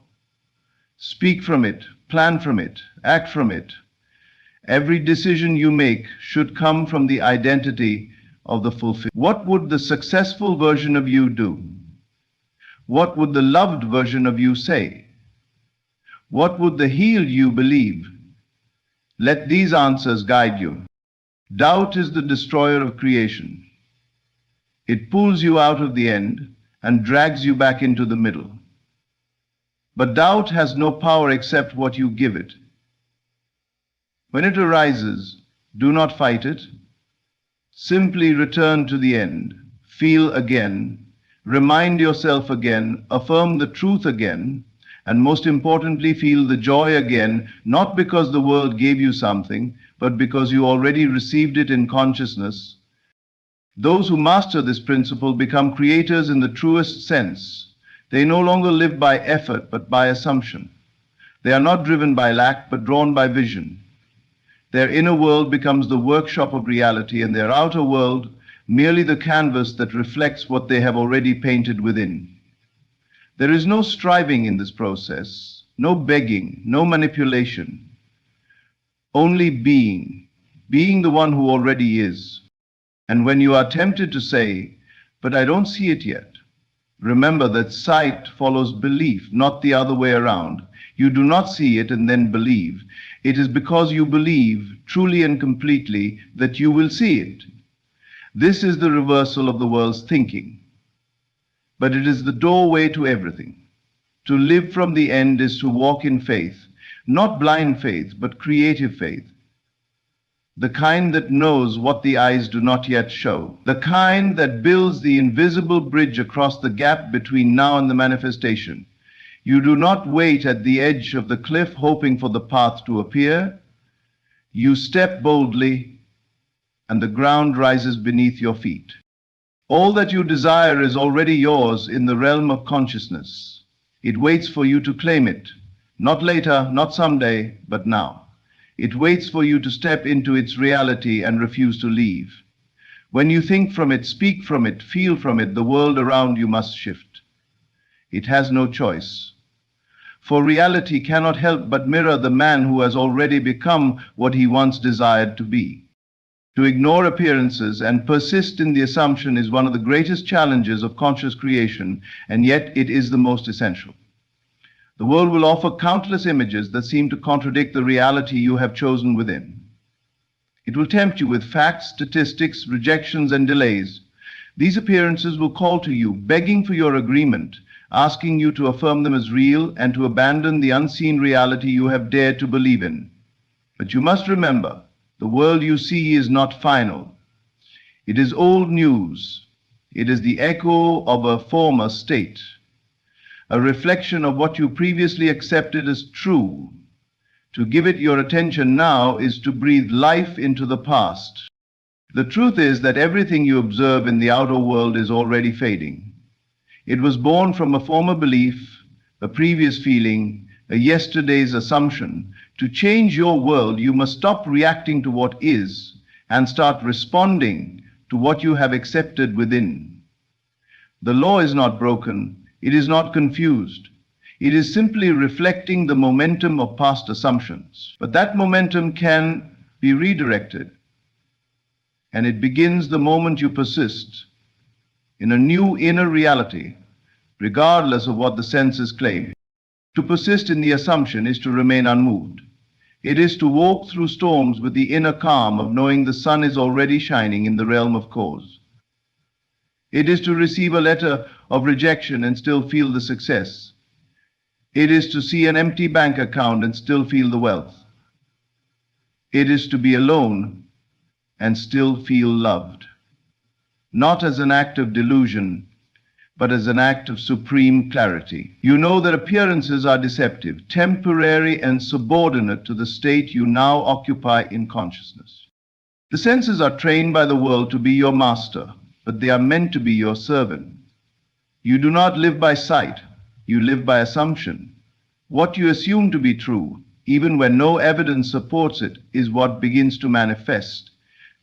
Speak from it, plan from it, act from it. Every decision you make should come from the identity of the fulfilled. What would the successful version of you do? What would the loved version of you say? What would the healed you believe? Let these answers guide you. Doubt is the destroyer of creation. It pulls you out of the end and drags you back into the middle. But doubt has no power except what you give it. When it arises, do not fight it. Simply return to the end. Feel again. Remind yourself again. Affirm the truth again. And most importantly, feel the joy again, not because the world gave you something, but because you already received it in consciousness. Those who master this principle become creators in the truest sense. They no longer live by effort, but by assumption. They are not driven by lack, but drawn by vision. Their inner world becomes the workshop of reality, and their outer world merely the canvas that reflects what they have already painted within. There is no striving in this process, no begging, no manipulation, only being the one who already is. And when you are tempted to say, "But I don't see it yet," remember that sight follows belief, not the other way around. You do not see it and then believe. It is because you believe truly and completely that you will see it. This is the reversal of the world's thinking. But it is the doorway to everything. To live from the end is to walk in faith, not blind faith, but creative faith. The kind that knows what the eyes do not yet show. The kind that builds the invisible bridge across the gap between now and the manifestation. You do not wait at the edge of the cliff hoping for the path to appear. You step boldly, and the ground rises beneath your feet. All that you desire is already yours in the realm of consciousness. It waits for you to claim it, not later, not someday, but now. It waits for you to step into its reality and refuse to leave. When you think from it, speak from it, feel from it, the world around you must shift. It has no choice. For reality cannot help but mirror the man who has already become what he once desired to be. To ignore appearances and persist in the assumption is one of the greatest challenges of conscious creation, and yet it is the most essential. The world will offer countless images that seem to contradict the reality you have chosen within. It will tempt you with facts, statistics, rejections, and delays. These appearances will call to you, begging for your agreement, asking you to affirm them as real and to abandon the unseen reality you have dared to believe in. But you must remember, the world you see is not final. It is old news. It is the echo of a former state, a reflection of what you previously accepted as true. To give it your attention now is to breathe life into the past. The truth is that everything you observe in the outer world is already fading. It was born from a former belief, a previous feeling, a yesterday's assumption. To change your world, you must stop reacting to what is and start responding to what you have accepted within. The law is not broken. It is not confused. It is simply reflecting the momentum of past assumptions. But that momentum can be redirected. And it begins the moment you persist in a new inner reality, regardless of what the senses claim. To persist in the assumption is to remain unmoved. It is to walk through storms with the inner calm of knowing the sun is already shining in the realm of cause. It is to receive a letter of rejection and still feel the success. It is to see an empty bank account and still feel the wealth. It is to be alone and still feel loved. Not as an act of delusion, but as an act of supreme clarity. You know that appearances are deceptive, temporary, and subordinate to the state you now occupy in consciousness. The senses are trained by the world to be your master, but they are meant to be your servant. You do not live by sight, you live by assumption. What you assume to be true, even when no evidence supports it, is what begins to manifest.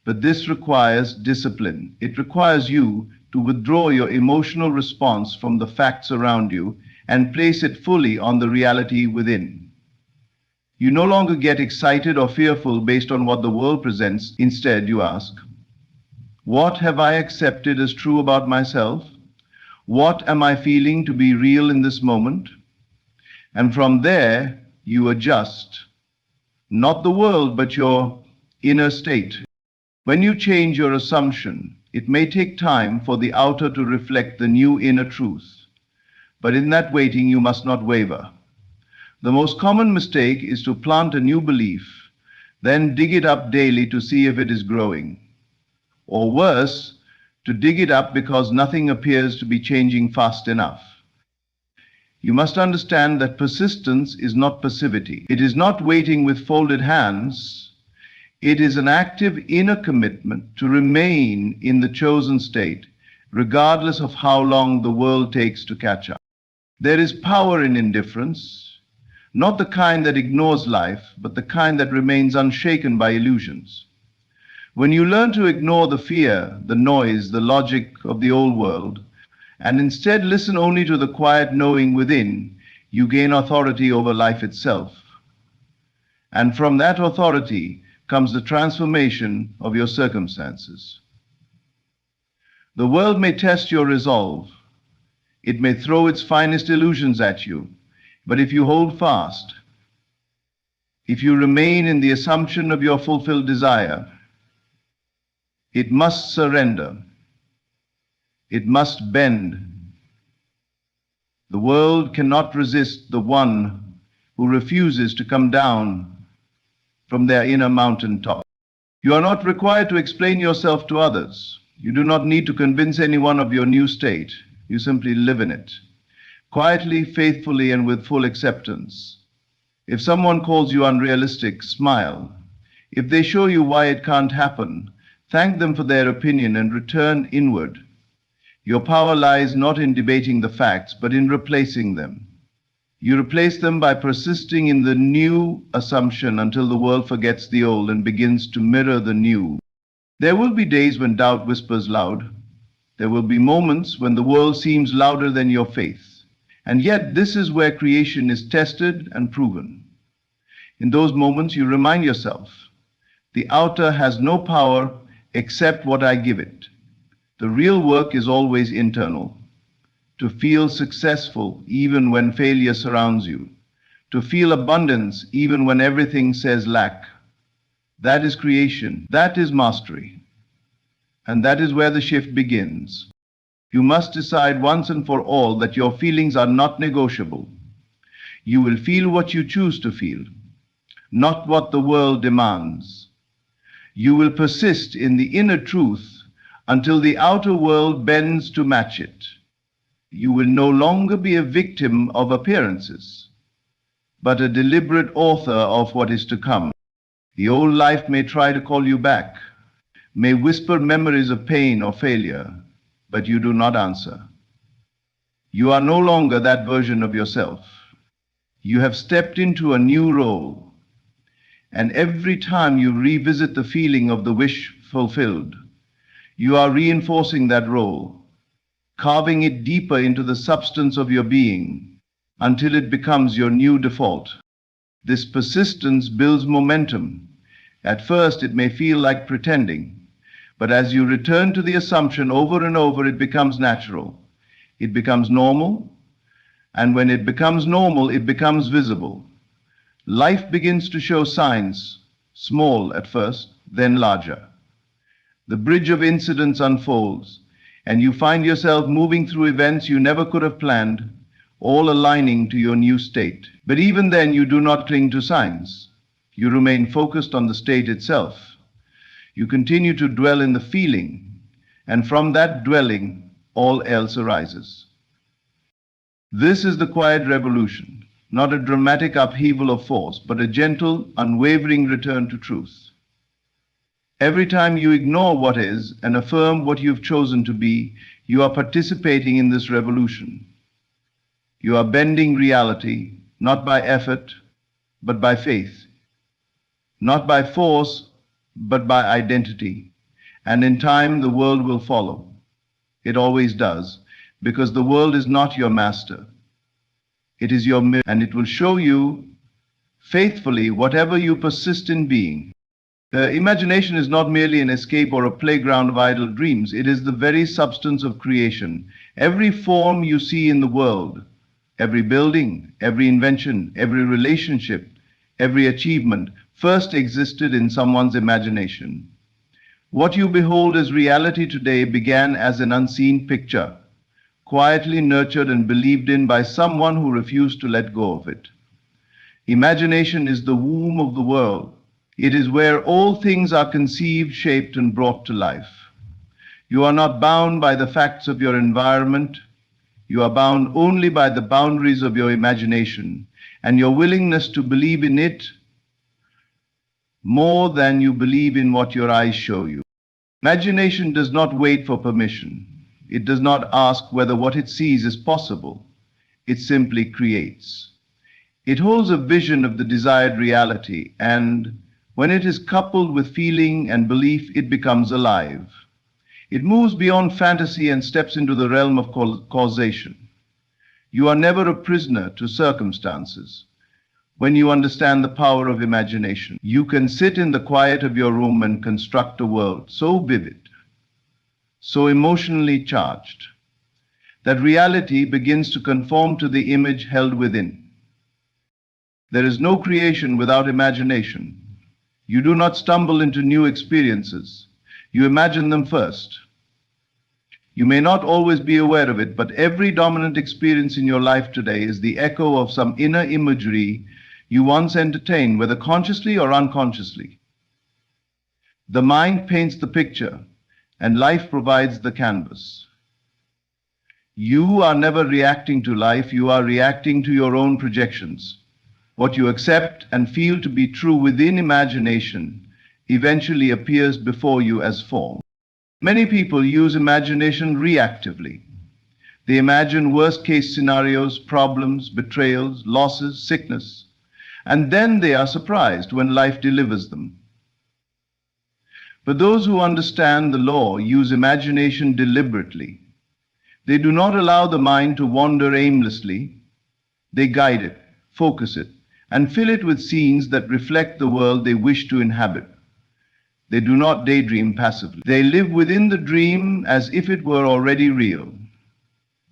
But this requires discipline. It requires you to withdraw your emotional response from the facts around you and place it fully on the reality within. You no longer get excited or fearful based on what the world presents. Instead, you ask, what have I accepted as true about myself? What am I feeling to be real in this moment? And from there, you adjust, not the world, but your inner state. When you change your assumption, it may take time for the outer to reflect the new inner truth. But in that waiting, you must not waver. The most common mistake is to plant a new belief, then dig it up daily to see if it is growing. or worse, to dig it up because nothing appears to be changing fast enough. You must understand that persistence is not passivity. It is not waiting with folded hands. It is an active inner commitment to remain in the chosen state, regardless of how long the world takes to catch up. There is power in indifference, not the kind that ignores life, but the kind that remains unshaken by illusions. When you learn to ignore the fear, the noise, the logic of the old world, and instead listen only to the quiet knowing within, you gain authority over life itself. And from that authority comes the transformation of your circumstances. The world may test your resolve. It may throw its finest illusions at you. But if you hold fast, if you remain in the assumption of your fulfilled desire, it must surrender. It must bend. The world cannot resist the one who refuses to come down from their inner mountain top. You are not required to explain yourself to others. You do not need to convince anyone of your new state. You simply live in it, quietly, faithfully, and with full acceptance. If someone calls you unrealistic, smile. If they show you why it can't happen, thank them for their opinion and return inward. Your power lies not in debating the facts, but in replacing them. You replace them by persisting in the new assumption until the world forgets the old and begins to mirror the new. There will be days when doubt whispers loud. There will be moments when the world seems louder than your faith. And yet this is where creation is tested and proven. In those moments you remind yourself, the outer has no power except what I give it. The real work is always internal. To feel successful even when failure surrounds you. To feel abundance even when everything says lack. That is creation. That is mastery. And that is where the shift begins. You must decide once and for all that your feelings are not negotiable. You will feel what you choose to feel, not what the world demands. You will persist in the inner truth until the outer world bends to match it. You will no longer be a victim of appearances, but a deliberate author of what is to come. The old life may try to call you back, may whisper memories of pain or failure, but you do not answer. You are no longer that version of yourself. You have stepped into a new role, and every time you revisit the feeling of the wish fulfilled, you are reinforcing that role, carving it deeper into the substance of your being until it becomes your new default. This persistence builds momentum. At first, it may feel like pretending, but as you return to the assumption over and over, it becomes natural. It becomes normal, and when it becomes normal, it becomes visible. Life begins to show signs, small at first, then larger. The bridge of incidents unfolds, and you find yourself moving through events you never could have planned, all aligning to your new state. But even then, you do not cling to signs. You remain focused on the state itself. You continue to dwell in the feeling, and from that dwelling, all else arises. This is the quiet revolution, not a dramatic upheaval of force, but a gentle, unwavering return to truth. Every time you ignore what is and affirm what you've chosen to be, you are participating in this revolution. You are bending reality, not by effort, but by faith. Not by force, but by identity. And in time, the world will follow. It always does, because the world is not your master. It is your mirror, and it will show you faithfully whatever you persist in being. Imagination is not merely an escape or a playground of idle dreams. It is the very substance of creation. Every form you see in the world, every building, every invention, every relationship, every achievement, first existed in someone's imagination. What you behold as reality today began as an unseen picture, quietly nurtured and believed in by someone who refused to let go of it. Imagination is the womb of the world. It is where all things are conceived, shaped, and brought to life. You are not bound by the facts of your environment. You are bound only by the boundaries of your imagination and your willingness to believe in it more than you believe in what your eyes show you. Imagination does not wait for permission. It does not ask whether what it sees is possible. It simply creates. It holds a vision of the desired reality, and when it is coupled with feeling and belief, it becomes alive. It moves beyond fantasy and steps into the realm of causation. You are never a prisoner to circumstances. When you understand the power of imagination, you can sit in the quiet of your room and construct a world so vivid, so emotionally charged, that reality begins to conform to the image held within. There is no creation without imagination. You do not stumble into new experiences. You imagine them first. You may not always be aware of it, but every dominant experience in your life today is the echo of some inner imagery you once entertained, whether consciously or unconsciously. The mind paints the picture, and life provides the canvas. You are never reacting to life, you are reacting to your own projections. What you accept and feel to be true within imagination eventually appears before you as form. Many people use imagination reactively. They imagine worst-case scenarios, problems, betrayals, losses, sickness, and then they are surprised when life delivers them. But those who understand the law use imagination deliberately. They do not allow the mind to wander aimlessly. They guide it, focus it, and fill it with scenes that reflect the world they wish to inhabit. They do not daydream passively. They live within the dream as if it were already real.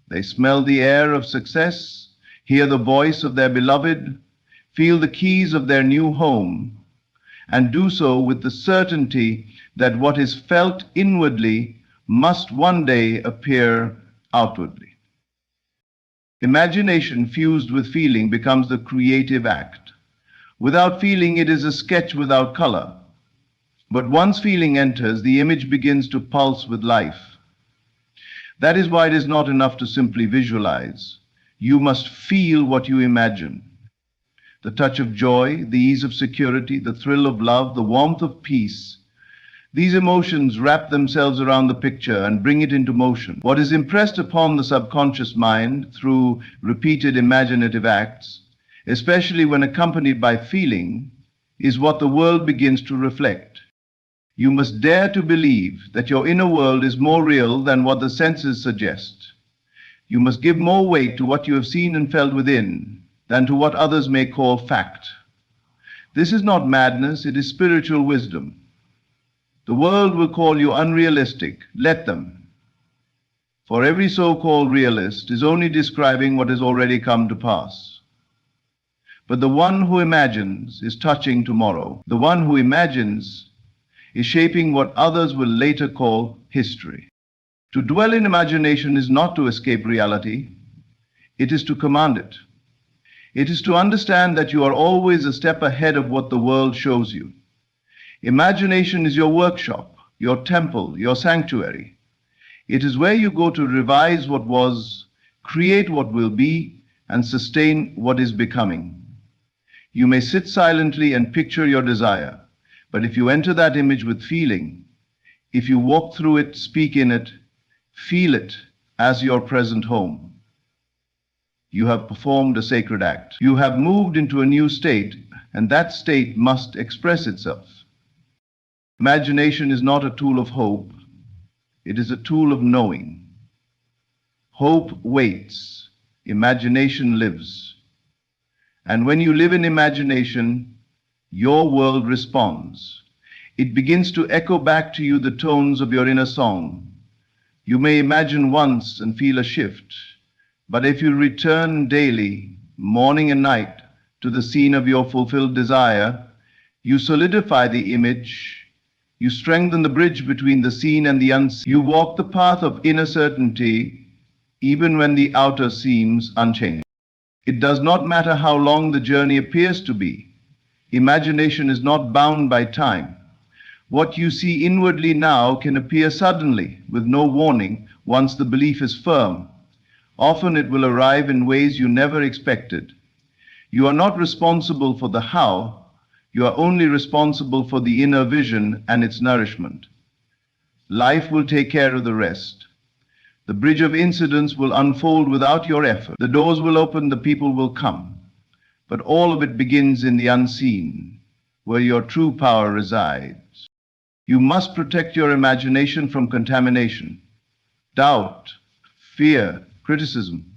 They smell the air of success, hear the voice of their beloved, feel the keys of their new home, and do so with the certainty that what is felt inwardly must one day appear outwardly. Imagination fused with feeling becomes the creative act. Without feeling, it is a sketch without color. But once feeling enters, the image begins to pulse with life. That is why it is not enough to simply visualize. You must feel what you imagine. The touch of joy, the ease of security, the thrill of love, the warmth of peace. These emotions wrap themselves around the picture and bring it into motion. What is impressed upon the subconscious mind through repeated imaginative acts, especially when accompanied by feeling, is what the world begins to reflect. You must dare to believe that your inner world is more real than what the senses suggest. You must give more weight to what you have seen and felt within than to what others may call fact. This is not madness, it is spiritual wisdom. The world will call you unrealistic. Let them. For every so-called realist is only describing what has already come to pass. But the one who imagines is touching tomorrow. The one who imagines is shaping what others will later call history. To dwell in imagination is not to escape reality. It is to command it. It is to understand that you are always a step ahead of what the world shows you. Imagination is your workshop, your temple, your sanctuary. It is where you go to revise what was, create what will be, and sustain what is becoming. You may sit silently and picture your desire, but if you enter that image with feeling, if you walk through it, speak in it, feel it as your present home, you have performed a sacred act. You have moved into a new state, and that state must express itself. Imagination is not a tool of hope. It is a tool of knowing. Hope waits. Imagination lives. And when you live in imagination, your world responds. It begins to echo back to you the tones of your inner song. You may imagine once and feel a shift, but if you return daily, morning and night, to the scene of your fulfilled desire, you solidify the image, you strengthen the bridge between the seen and the unseen. You walk the path of inner certainty, even when the outer seems unchanged. It does not matter how long the journey appears to be. Imagination is not bound by time. What you see inwardly now can appear suddenly, with no warning, once the belief is firm. Often it will arrive in ways you never expected. You are not responsible for the how, you are only responsible for the inner vision and its nourishment. Life will take care of the rest. The bridge of incidents will unfold without your effort. The doors will open, the people will come. But all of it begins in the unseen, where your true power resides. You must protect your imagination from contamination, doubt, fear, criticism.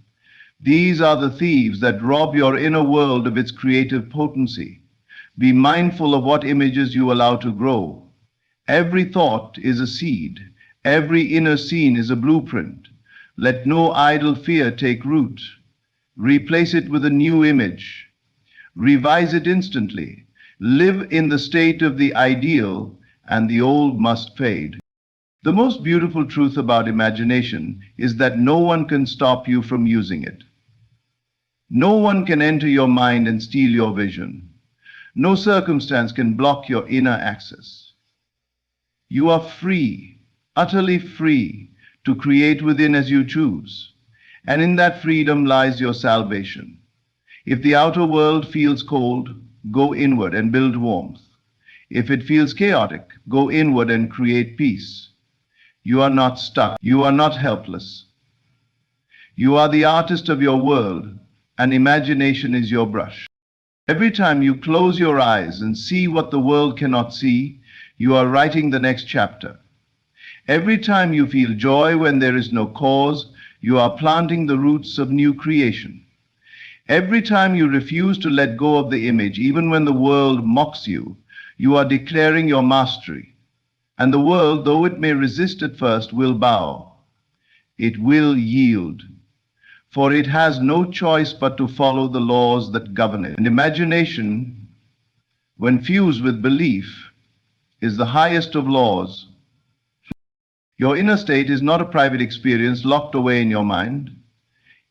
These are the thieves that rob your inner world of its creative potency. Be mindful of what images you allow to grow. Every thought is a seed. Every inner scene is a blueprint. Let no idle fear take root. Replace it with a new image. Revise it instantly. Live in the state of the ideal, and the old must fade. The most beautiful truth about imagination is that no one can stop you from using it. No one can enter your mind and steal your vision. No circumstance can block your inner access. You are free, utterly free, to create within as you choose. And in that freedom lies your salvation. If the outer world feels cold, go inward and build warmth. If it feels chaotic, go inward and create peace. You are not stuck. You are not helpless. You are the artist of your world, and imagination is your brush. Every time you close your eyes and see what the world cannot see, you are writing the next chapter. Every time you feel joy when there is no cause, you are planting the roots of new creation. Every time you refuse to let go of the image, even when the world mocks you, you are declaring your mastery. And the world, though it may resist at first, will bow. It will yield. For it has no choice but to follow the laws that govern it. And imagination, when fused with belief, is the highest of laws. Your inner state is not a private experience locked away in your mind.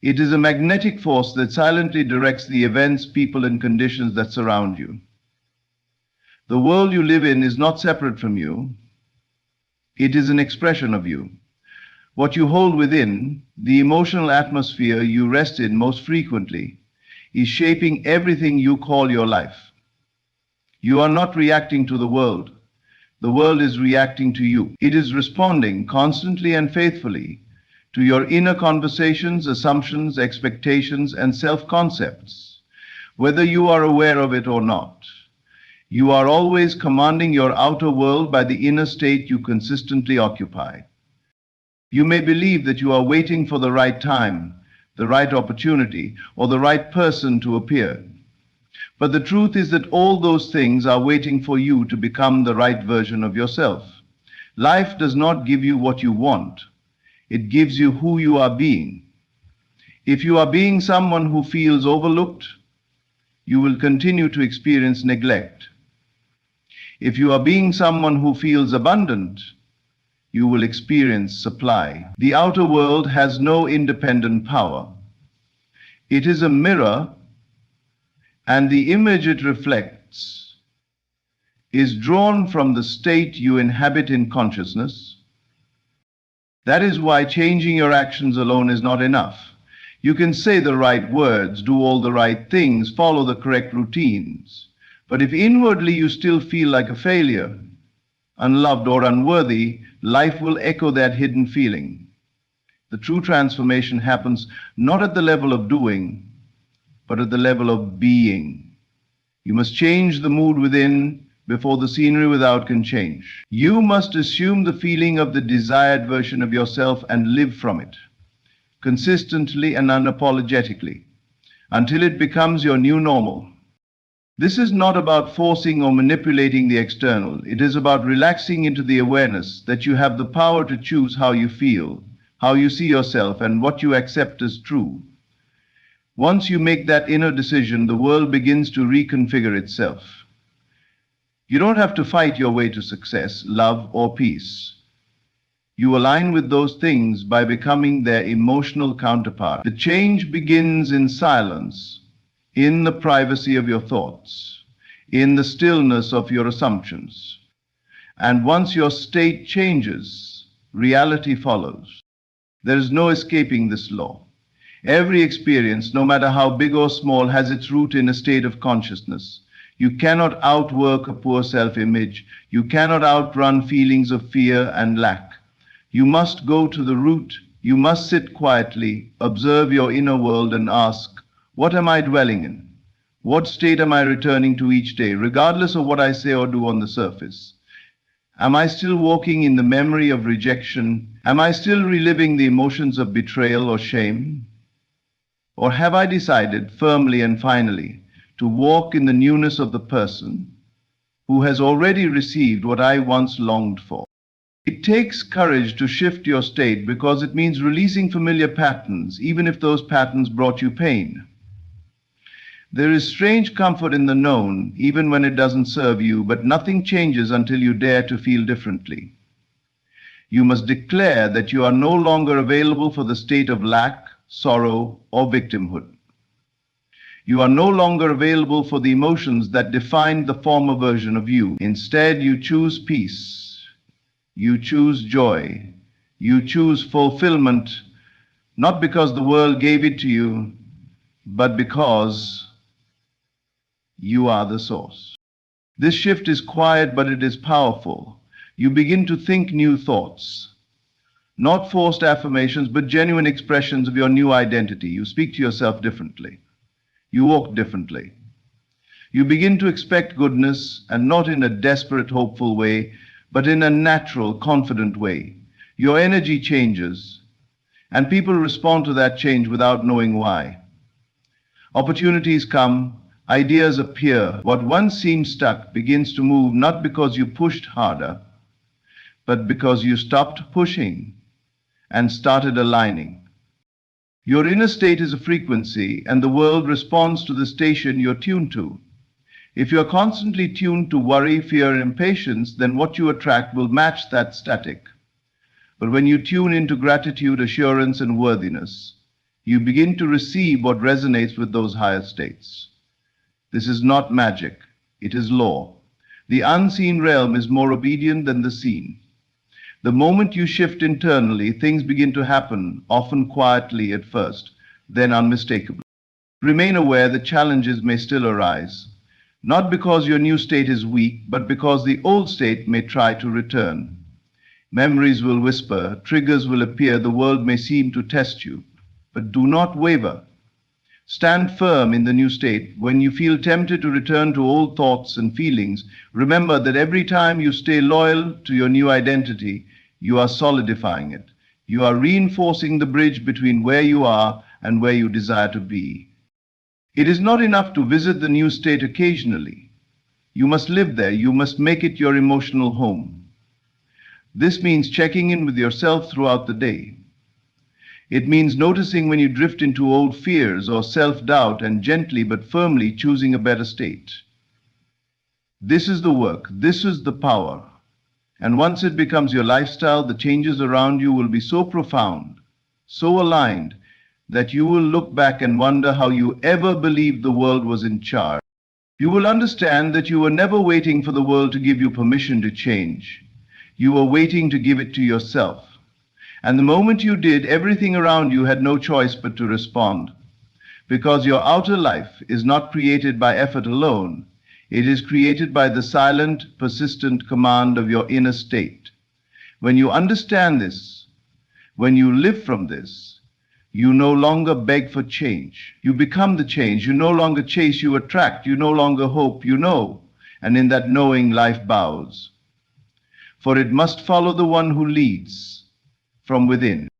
It is a magnetic force that silently directs the events, people, and conditions that surround you. The world you live in is not separate from you. It is an expression of you. What you hold within, the emotional atmosphere you rest in most frequently, is shaping everything you call your life. You are not reacting to the world. The world is reacting to you. It is responding constantly and faithfully to your inner conversations, assumptions, expectations, and self-concepts, whether you are aware of it or not. You are always commanding your outer world by the inner state you consistently occupy. You may believe that you are waiting for the right time, the right opportunity, or the right person to appear. But the truth is that all those things are waiting for you to become the right version of yourself. Life does not give you what you want. It gives you who you are being. If you are being someone who feels overlooked, you will continue to experience neglect. If you are being someone who feels abundant, you will experience supply. The outer world has no independent power. It is a mirror, and the image it reflects is drawn from the state you inhabit in consciousness. That is why changing your actions alone is not enough. You can say the right words, do all the right things, follow the correct routines. But if inwardly you still feel like a failure, unloved or unworthy, life will echo that hidden feeling. The true transformation happens not at the level of doing, but at the level of being. You must change the mood within before the scenery without can change. You must assume the feeling of the desired version of yourself and live from it, consistently and unapologetically, until it becomes your new normal. This is not about forcing or manipulating the external. It is about relaxing into the awareness that you have the power to choose how you feel, how you see yourself, and what you accept as true. Once you make that inner decision, the world begins to reconfigure itself. You don't have to fight your way to success, love, or peace. You align with those things by becoming their emotional counterpart. The change begins in silence, in the privacy of your thoughts, in the stillness of your assumptions. And once your state changes, reality follows. There is no escaping this law. Every experience, no matter how big or small, has its root in a state of consciousness. You cannot outwork a poor self-image. You cannot outrun feelings of fear and lack. You must go to the root. You must sit quietly, observe your inner world and ask, what am I dwelling in? What state am I returning to each day, regardless of what I say or do on the surface? Am I still walking in the memory of rejection? Am I still reliving the emotions of betrayal or shame? Or have I decided firmly and finally to walk in the newness of the person who has already received what I once longed for? It takes courage to shift your state because it means releasing familiar patterns, even if those patterns brought you pain. There is strange comfort in the known, even when it doesn't serve you, but nothing changes until you dare to feel differently. You must declare that you are no longer available for the state of lack, sorrow, or victimhood. You are no longer available for the emotions that defined the former version of you. Instead, you choose peace. You choose joy. You choose fulfillment, not because the world gave it to you, but because you are the source. This shift is quiet, but it is powerful. You begin to think new thoughts, not forced affirmations, but genuine expressions of your new identity. You speak to yourself differently. You walk differently. You begin to expect goodness, and not in a desperate, hopeful way, but in a natural, confident way. Your energy changes, and people respond to that change without knowing why. Opportunities come, ideas appear. What once seemed stuck begins to move, not because you pushed harder, but because you stopped pushing and started aligning. Your inner state is a frequency, and the world responds to the station you're tuned to. If you're constantly tuned to worry, fear, and impatience, then what you attract will match that static. But when you tune into gratitude, assurance, and worthiness, you begin to receive what resonates with those higher states. This is not magic, it is law. The unseen realm is more obedient than the seen. The moment you shift internally, things begin to happen, often quietly at first, then unmistakably. Remain aware that challenges may still arise, not because your new state is weak, but because the old state may try to return. Memories will whisper, triggers will appear, the world may seem to test you, but do not waver. Stand firm in the new state. When you feel tempted to return to old thoughts and feelings, remember that every time you stay loyal to your new identity, you are solidifying it. You are reinforcing the bridge between where you are and where you desire to be. It is not enough to visit the new state occasionally. You must live there. You must make it your emotional home. This means checking in with yourself throughout the day. It means noticing when you drift into old fears or self-doubt and gently but firmly choosing a better state. This is the work, this is the power. And once it becomes your lifestyle, the changes around you will be so profound, so aligned, that you will look back and wonder how you ever believed the world was in charge. You will understand that you were never waiting for the world to give you permission to change. You were waiting to give it to yourself. And the moment you did, everything around you had no choice but to respond. Because your outer life is not created by effort alone. It is created by the silent, persistent command of your inner state. When you understand this, when you live from this, you no longer beg for change. You become the change. You no longer chase, you attract. You no longer hope, you know. And in that knowing, life bows. For it must follow the one who leads from within.